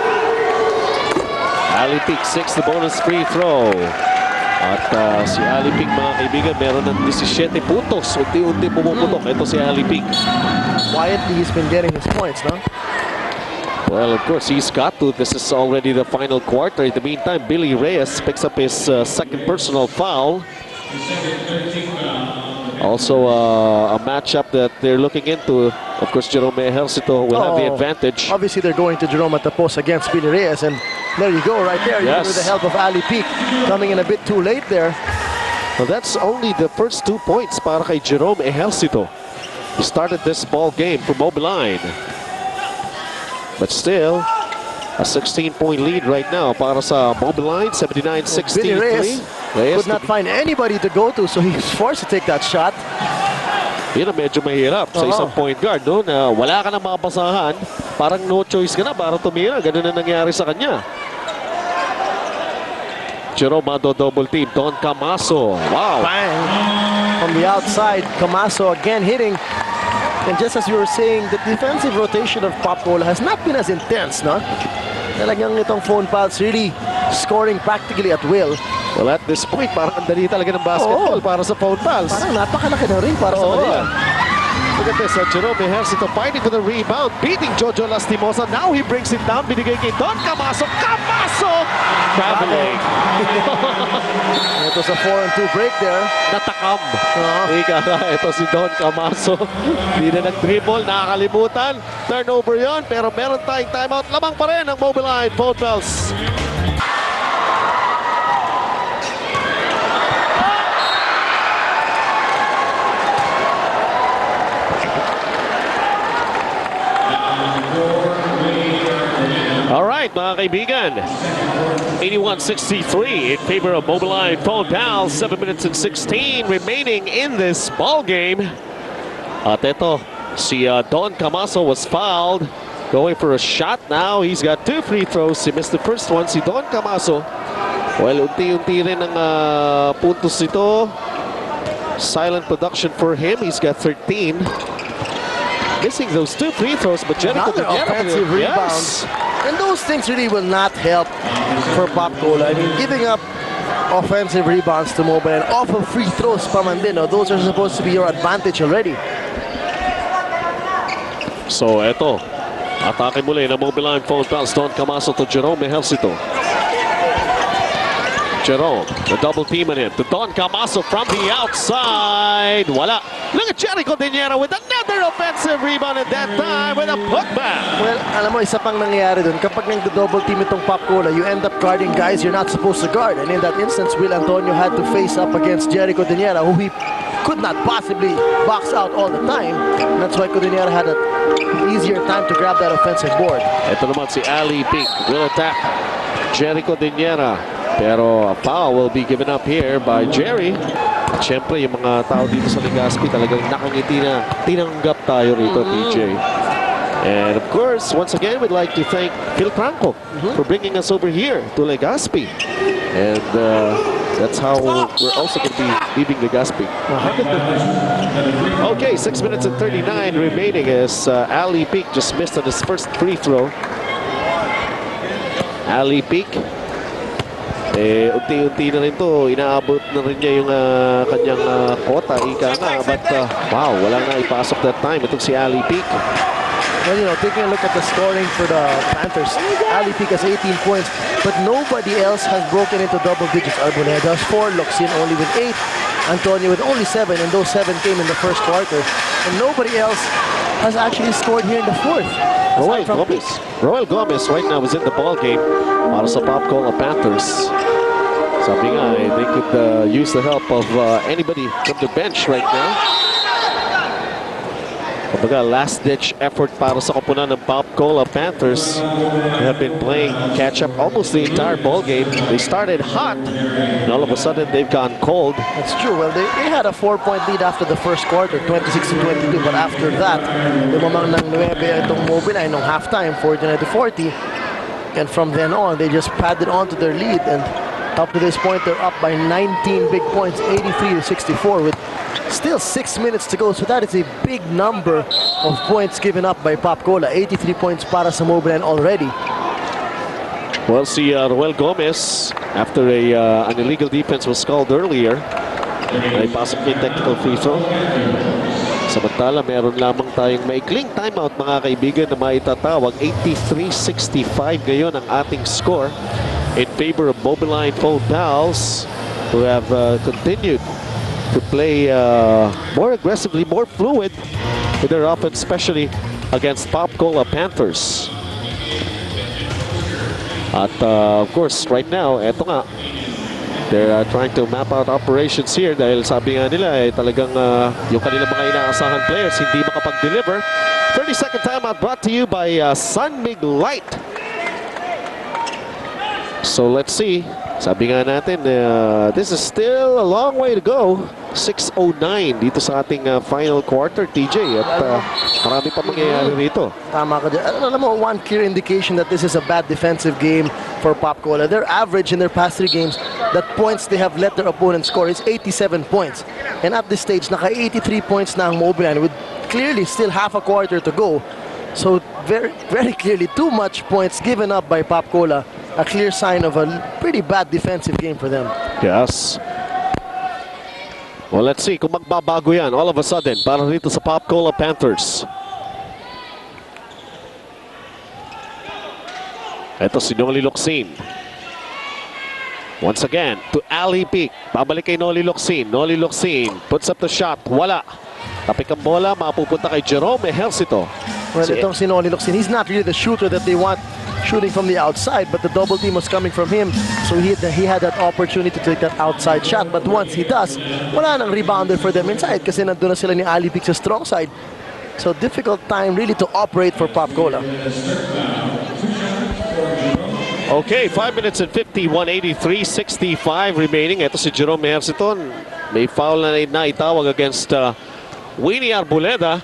Ali Pick, 6th bonus free throw. At si Ali Pick, mga kaibigan, meron ng 17 puntos. Unti-unti pumuputok. Ito si Ali Pick. Quietly, he's been getting his points, no? Well, of course, he's got to. This is already the final quarter. In the meantime, Billy Reyes picks up his second personal foul. Also, a matchup that they're looking into. Of course, Jerome Ejercito will have the advantage. Obviously, they're going to Jerome at the post against Billy Reyes. And there you go, right there. Yes. With the help of Ali Peak. Coming in a bit too late there. Well, that's only the first 2 points para kay Jerome Ejercito. He started this ball game for Mobiline. But still, a 16-point lead right now para sa Mobiline, 79-63. Billy Reyes could not find anybody to go to, so he was forced to take that shot. Yun ang medyo mahirap sa isang point guard, no? Na wala ka na mabasahan, parang no choice ka na para tumira. Ganun na nangyari sa kanya. Jerome double team. Don Camaso. Wow. Bang! From the outside, Camaso again hitting. And just as you were saying, the defensive rotation of Pop Cola has not been as intense, no? Talagang itong phone pass really scoring practically at will. Well, at this point, parang ang dali talaga ng basketball para sa phone pass. Parang napakalaki na rin para sa kanila. Look at this, Jerome Ejercito fighting for the rebound, beating Jojo Lastimosa. Now he brings it down, binigay kay Don Camaso. Camaso! Traveling. It was a 4-2 break there. Natakam. Ika, ito si Don Camaso. Hindi na nag-dribble, nakakalimutan. Turnover yon, pero meron tayong timeout. Lamang pa rin ang Mobiline phone pass. Alright, mga kaibigan, 81-63 in favor of Mobiline phone pals. 7 minutes and 16 remaining in this ball game. At ito, si Don Camaso was fouled, going for a shot. Now he's got 2 free throws. He missed the first one, si Don Camaso. Well, unti-unti rin ang puntos ito. Silent production for him. He's got 13. Missing those 2 free throws, but Another offensive rebound. Yes. And those things really will not help for Pop Cola. I mean, giving up offensive rebounds to Mobile off of free throws pa man din, those are supposed to be your advantage already. So, eto. Atake muli ng Mobiline phone pass. Don Camaso to Jerome Ejercito. Jerome, the double team on him. To Don Camaso from the outside. Wala. Look at Jericho Diniera with another offensive rebound at that time with a putback. Well, alam mo, isa pang nangyayari dun. Kapag nag-double team itong Pop Cola, you end up guarding guys you're not supposed to guard. And in that instance, Will Antonio had to face up against Jericho Diniera, who he could not possibly box out all the time. And that's why Diniera had an easier time to grab that offensive board. Ito naman si Ali Pink will attack Jericho Diniera. Pero a foul will be given up here by Jerry. At syempre, yung mga tao dito sa Legazpi talagang nakangiti na tinanggap tayo rito, TJ. And of course, once again, we'd like to thank Phil Franco for bringing us over here to Legazpi. And that's how we're also going to be leaving Legazpi. Okay, 6 minutes and 39 remaining as Ali Peak just missed on his first free throw. Ali Peak. Unti-unti na rin to, inaabot na rin niya yung kanyang quota, ika nga. But wow, wala na ipasok that time. Itong si Ali Peak. Well, you know, taking a look at the scoring for the Panthers, Ali Peak has 18 points, but nobody else has broken into double digits. Arboneda has 4, Locsin only with 8, Antonio with only 7, and those 7 came in the first quarter. And nobody else has actually scored here in the fourth. Roel Gomez right now is in the ball game para sa Pop Cola Panthers. Sabi nga, they could use the help of anybody from the bench right now. Kumbaga, last-ditch effort para sa koponan ng Pop-Cola Panthers. They have been playing catch-up almost the entire ball game. They started hot, and all of a sudden they've gone cold. That's true. Well, they had a 4-point lead after the first quarter, 26-22. But after that, lumamang ng 9 itong Mobiline nung halftime, 49-40. And from then on, they just padded on to their lead. And up to this point, they're up by 19 big points, 83-64, with still 6 minutes to go. So that is a big number of points given up by Pop-Cola. 83 points para sa Mobiline already. Well, si Roel Gomez, after an illegal defense was called earlier, ay pasok niya yung technical free throw. Samantala, meron lamang tayong maikling timeout, mga kaibigan, na maitatawag. 83-65 ngayon ang ating score in favor of Mobiline phone pals, who have continued to play more aggressively, more fluid with their offense, especially against Pop-Cola Panthers. At of course, right now, eto nga, they're trying to map out operations here dahil sabi nga nila talagang yung kanilang mga inaasahan players hindi makapag-deliver. 30-second timeout brought to you by Mpbiline. So let's see. Sabi nga natin, this is still a long way to go. 6:09 dito sa ating final quarter, TJ. At marami pa mangyayari rito. Tama ka dyan. Alam mo, one clear indication that this is a bad defensive game for Pop-Cola. Their average in their past 3 games, that points they have let their opponent score is 87 points. And at this stage, naka-83 points na ang Mobiline with clearly still half a quarter to go. So very, very clearly, too much points given up by Pop-Cola. A clear sign of a pretty bad defensive game for them. Yes. Well, let's see kung magbabago yan all of a sudden para rito sa Pop-Cola Panthers. Ito si Noli Locsin. Once again, to Ali Peak. Pabalik kay Noli Locsin. Noli Locsin puts up the shot. Wala. Tapik ang bola, mapupunta kay Jerome Ejercito. Well, itong si Noli Locsin, he's not really the shooter that they want shooting from the outside, but the double team was coming from him, so he had that opportunity to take that outside shot. But once he does, wala nang rebounder for them inside kasi nandun na sila ni Ali Peak sa strong side. So difficult time really to operate for Pop-Cola. Okay, 5 minutes and 51, 83-65 remaining. Ito si Jerome Ejercito. May foul na itawag against Winnie Arboleda.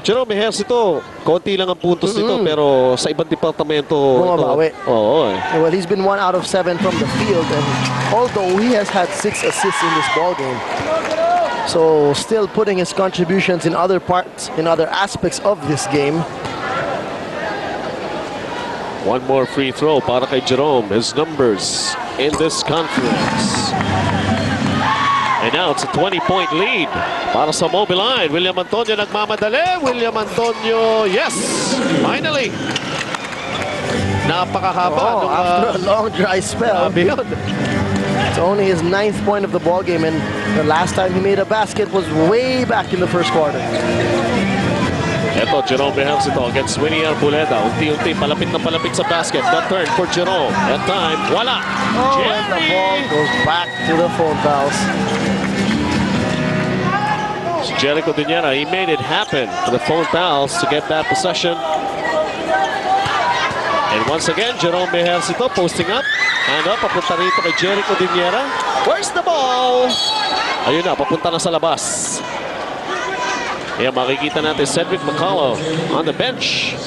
Jerome Ejercito, konti lang ang puntos nito, pero sa ibang departamento bumabawi. Oo. Well, he's been 1 out of 7 from the field, and although he has had 6 assists in this ball game, so still putting his contributions in other parts, in other aspects of this game. One more free throw para kay Jerome. His numbers in this conference. And now it's a 20-point lead para sa Mobiline. William Antonio nagmamadali. William Antonio, yes! Finally! Napakahaba. After a long dry spell. It's only his 9th point of the ball game, and the last time he made a basket was way back in the first quarter. Ito, Jerome Ejercito against Winnie Arboleda. Unti-unti, palapit na palapit sa basket. That turn for Jerome. That time, wala. And the ball goes back to the phone pals. Jericho Duniera, he made it happen for the phone pals to get that possession. And once again, Jerome Ejercito posting up. Hand up, papunta rito kay Jericho Duniera. Where's the ball? Ayun na, papunta na sa labas. Ayan, makikita natin Cedric McCullough on the bench.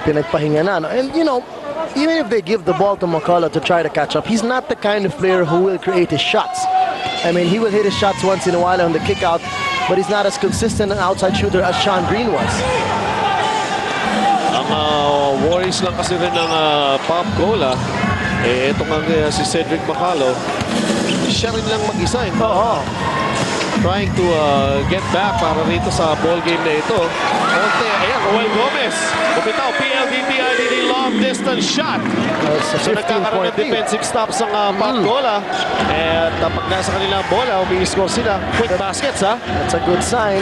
Pinagpahinga na, no? And you know, even if they give the ball to McCullough to try to catch up, he's not the kind of player who will create his shots. I mean, he will hit his shots once in a while on the kick out, but he's not as consistent an outside shooter as Sean Green was. Ang worries lang kasi rin ng Pop-Cola, ito nga si Cedric McCullough, siya rin lang mag-isa. Trying to get back para rito sa ball game na ito. Ayan, Roel Gomez. Bumitaw, PLDT, IDD, long distance shot. So nagkakaroon ng defensive stops ang Pop-Cola. At pag nasa kanilang bola, umi-score sila. Quick baskets, ha? That's a good sign.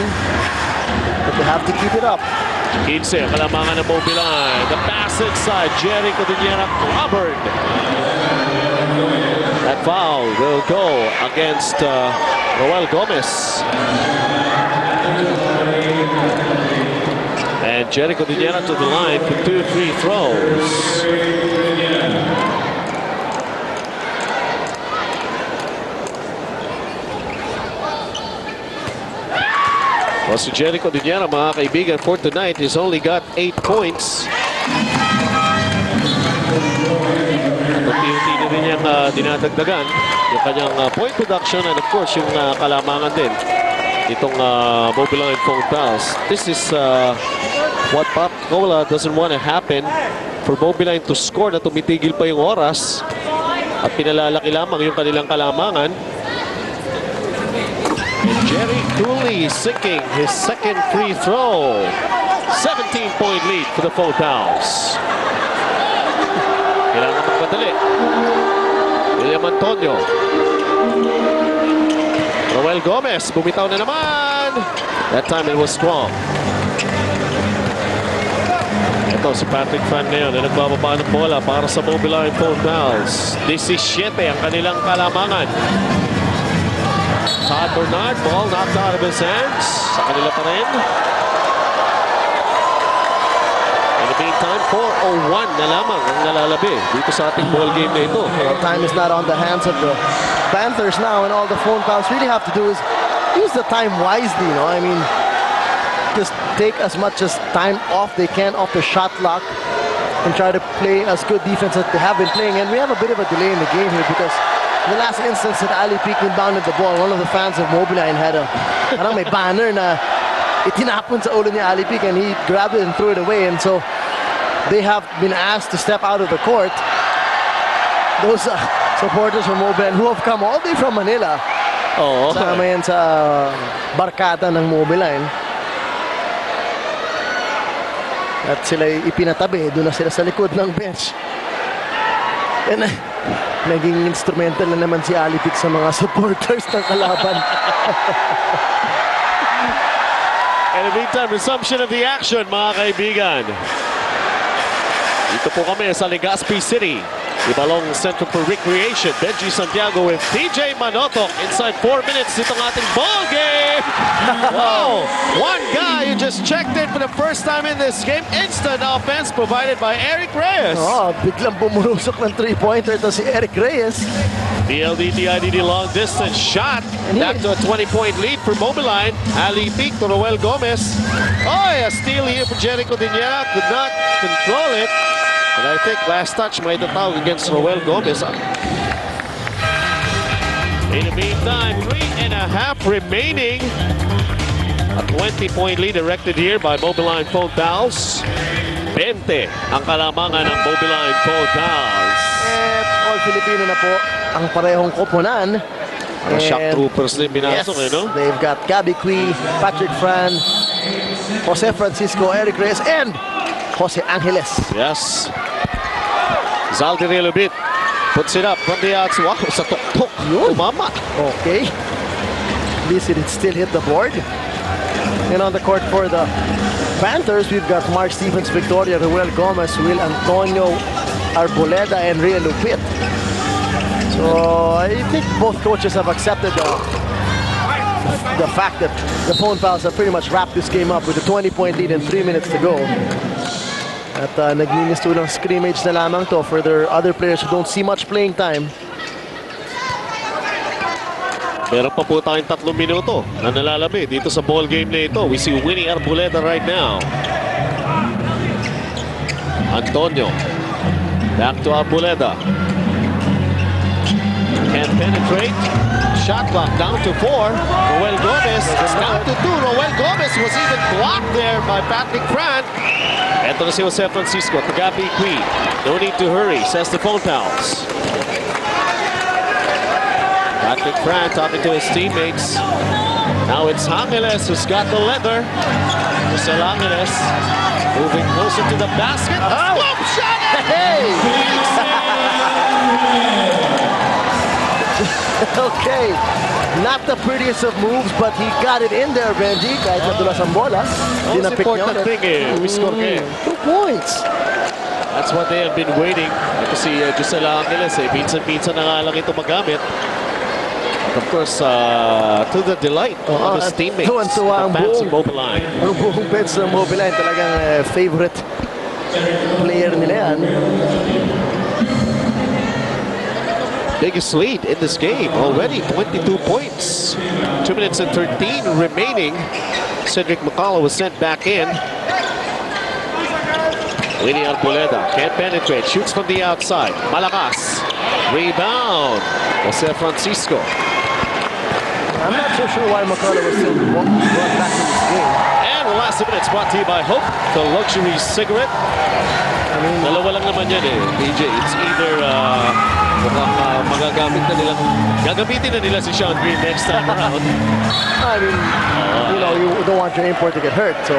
But they have to keep it up. 15, kalamangan ng Mobiline. The pass inside, Jericho Duniera covered. That foul will go against Roel Gomez. And Jericho Diñera to the line for 2 free throws. Well, si Jericho Diñera, mga kaibigan, for tonight, he's only got 8 points. Unti-unti na rin niyang dinadagdagan yung kanyang point production and of course yung kalamangan din itong Mobiline phone fouls. This is what Pop Cola doesn't want to happen, for Mobiline to score na tumitigil pa yung oras at pinalalaki lamang yung kanilang kalamangan. And Jerry Cooley sinking his second free throw. 17-point lead for the phone fouls. Kailangan magpadali. William Antonio. Roel Gomez, bumitaw na naman. That time it was strong. Ito si Patrick Fan ngayon na nagbababa ng bola para sa Mobiline phone fouls. 17 ang kanilang kalamangan. Todd Bernard, ball knocked out of his hands. Sa kanila pa rin. In the meantime, 4:01 na lamang ang nalalabi dito sa ating ball game na ito. Well, time is not on the hands of the Panthers now, and all the phone fouls really have to do is use the time wisely, you know. I mean, just take as much as time off they can off the shot clock and try to play as good defense as they have been playing. And we have a bit of a delay in the game here because in the last instance that Ali Peek inbounded the ball, one of the fans of Mobiline had parang may banner na itinapon sa ulo ni Ali Peek and he grabbed it and threw it away. And so they have been asked to step out of the court. Those supporters from Mobiline who have come all the way from Manila. Oo. Sama yan sa barkada ng Mobiline. At sila ipinatabi, doon na sila sa likod ng bench. And naging instrumental na naman si Ali Peek sa mga supporters ng kalaban. In the meantime, resumption of the action, mga kaibigan. Dito po kami sa Legazpi City. Ibalong Center for Recreation. Benji Santiago with TJ Manotok inside 4 minutes. Itong ating ball game. Wow! One guy who just checked in for the first time in this game. Instant offense provided by Eric Reyes. Oh, biglang bumurusok ng 3-pointer to si Eric Reyes. DLDT IDD long distance shot. Back to a 20-point lead for Mobiline. Ali Peek to Roel Gomez. Oh, a steal here for Jericho Diñera. Could not control it. And I think last touch might have fouled against Roel Gomez. In the meantime, 3.5 remaining. A 20-point lead erected here by Mobiline phone fouls. 20 ang kalamangan ng Mobiline phone fouls. At all Filipino na po ang parehong koponan. Mga shock troopers din binasok, yes, no? They've got Gabby Cui, Patrick Fran, Jose Francisco, Eric Reyes, and Jose Angeles. Yes. Zaldi Rilubit puts it up from the outside. Wow, sa tuktok. Tumama. Okay. At least it still hit the board. And on the court for the Panthers, we've got Mark Stevens, Victoria, Roel Gomez, Will Antonio, Arboleda, and Ria Lupit. So I think both coaches have accepted the fact that the phone fouls have pretty much wrapped this game up with a 20-point lead and 3 minutes to go. At naglinis to ng scrimmage na lamang to for their other players who don't see much playing time. Meron pa po tayong 3 minuto na nalalabi dito sa ball game na ito. We see Winnie Arboleda right now. Antonio. Back to Arboleda. Can't penetrate. Shot clock down to 4. Roel Gomez is down to 2. Roel Gomez was even blocked there by Patrick Fran. Eto na si Jose Francisco. Tagapi Cui. No need to hurry, says the phone fouls. Patrick Fran talking to his teammates. Now it's Angeles who's got the leather. Jose Angeles moving closer to the basket. Oh! Boom shot! Hey! Okay, not the prettiest of moves, but he got it in there, Benji. Kahit nadulas ang bola. Most important thing we score 2 points. That's what they have been waiting. Ito si Jose Angeles, minsan-minsan na nga lang ito magamit. Of course, to the delight of his teammates, tuwan-tuwa ang the fans of buong- Mobiline. Ang buong bench ng Mobiline talagang favorite player nila yan. Biggest lead in this game already, 22 points. 2 minutes and 13 remaining. Cedric McCullough was sent back in. Winnie Arboleda can't penetrate, shoots from the outside. Malakas. Rebound. Jose Francisco. I'm not so sure why McCullough was still brought back in this game. And the last 2 minutes brought to you by Hope, the luxury cigarette. I mean, Dalawa lang naman yan eh, DJ. It's either magagamit na nila, gagamitin na nila si Sean Green next time around. I mean, you know, you don't want your import to get hurt, so.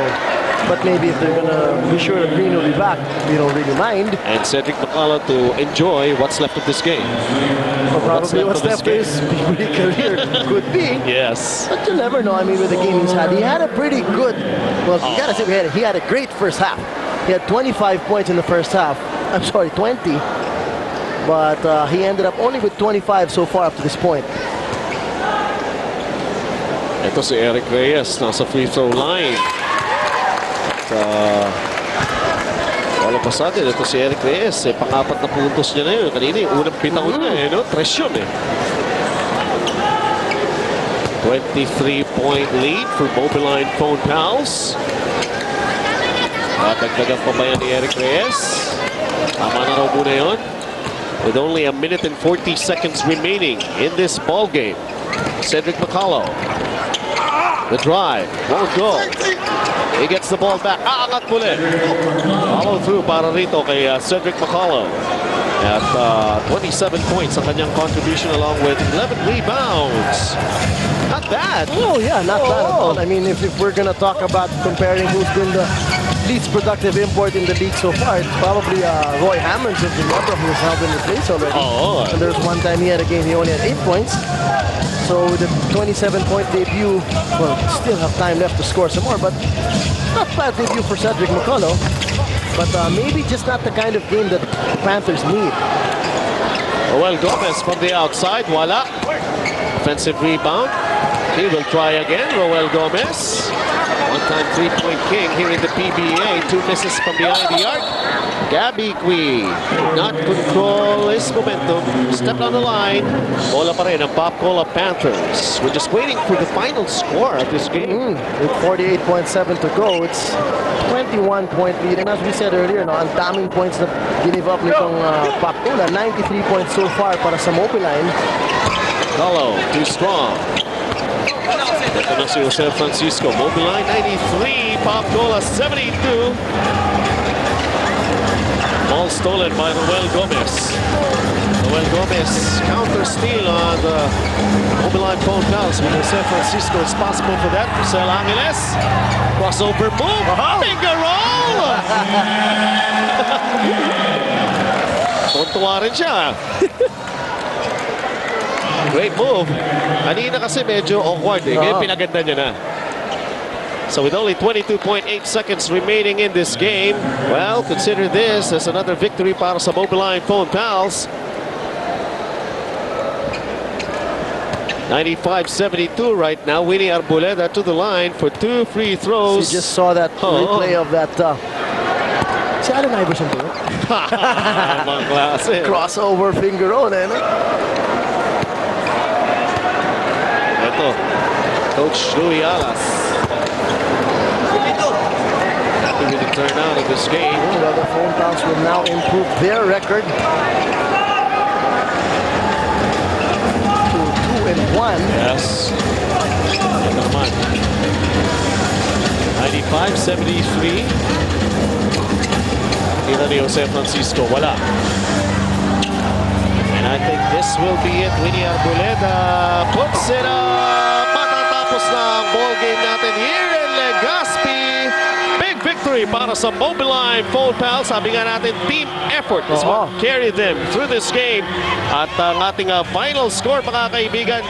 But maybe if they're gonna be sure that Green will be back, you don't really mind. And Cedric McCullough to enjoy what's left of this game. Or probably what's left of his career could be. Yes. But you never know. I mean, with the game he's had, he had a pretty good. Well, you gotta say he had a great first half. He had 25 points in the first half. I'm sorry, 20. But he ended up only with 25 so far up to this point. Ito si Eric Reyes nasa free throw line. Wala pa sa atin. Ito si Eric Reyes. Pang-apat na puntos niya na yun. Kanina yung unang bitaw niya. No? Tres yun eh. 23-point lead for Mobiline phone pals. Dagdagan pa ba yan ni Eric Reyes? Tama na raw muna yun. With only 1 minute and 40 seconds remaining in this ball game. Cedric McCullough. The drive. Won't go. He gets the ball back. Aangat muli. Follow through para rito kay Cedric McCullough. At 27 points ang kanyang contribution along with 11 rebounds. Not bad. Oh, yeah, not bad at all. I mean, if we're going to talk about comparing who's been the least productive import in the league so far, it's probably Roy Hammonds, if you remember, who's now been replaced already. And there's one time he had a game, he only had 8 points. So with the 27-point debut, well, still have time left to score some more, but not bad debut for Cedric McCullough. But maybe just not the kind of game that Panthers need. Roel Gomez from the outside. Voila. Offensive rebound. He will try again. Roel Gomez. One-time three-point king here in the PBA. 2 misses from behind the arc. Gabby Gui could not control his momentum. Stepped on the line. Bola pa rin ang Popcola Panthers. We're just waiting for the final score of this game. With 48.7 to go, it's 21-point lead. And as we said earlier, no, ang daming points na give up nitong Popcola. 93 points so far para sa Mobiline. Gallo, too strong. Ito na si Jose Francisco. Mobiline 93, Popcola 72. Ball stolen by Roel Gomez. Roel Gomez counter steal on the Mobiline phone pals with Jose Francisco responsible for that. Marcel Angeles. Crossover move. Finger roll! Tuntua rin siya. Great move. Kanina kasi medyo awkward eh. Ngayon pinaganda niya na. So with only 22.8 seconds remaining in this game, well, consider this as another victory para sa Mobiline phone pals. 95-72 right now. Winnie Arboleda to the line for 2 free throws. You just saw that replay of that. Si Allen Iverson to it. Ibang klase. Crossover finger roll eh, no? Ito, Coach Louis Alas. Happy with the turnout of this game. Well, the phone pals will now improve their record to 2-1. Yes. Ito naman. 95-73. Tira ni Jose Francisco. Wala. And I think this will be it. Winnie Arboleda puts it up. Matatapos na ang ball game natin here in Legazpi. Big victory para sa Mobiline phone pals. Sabi nga natin, team effort is what carried them through this game. At ang ating final score, mga kaibigan,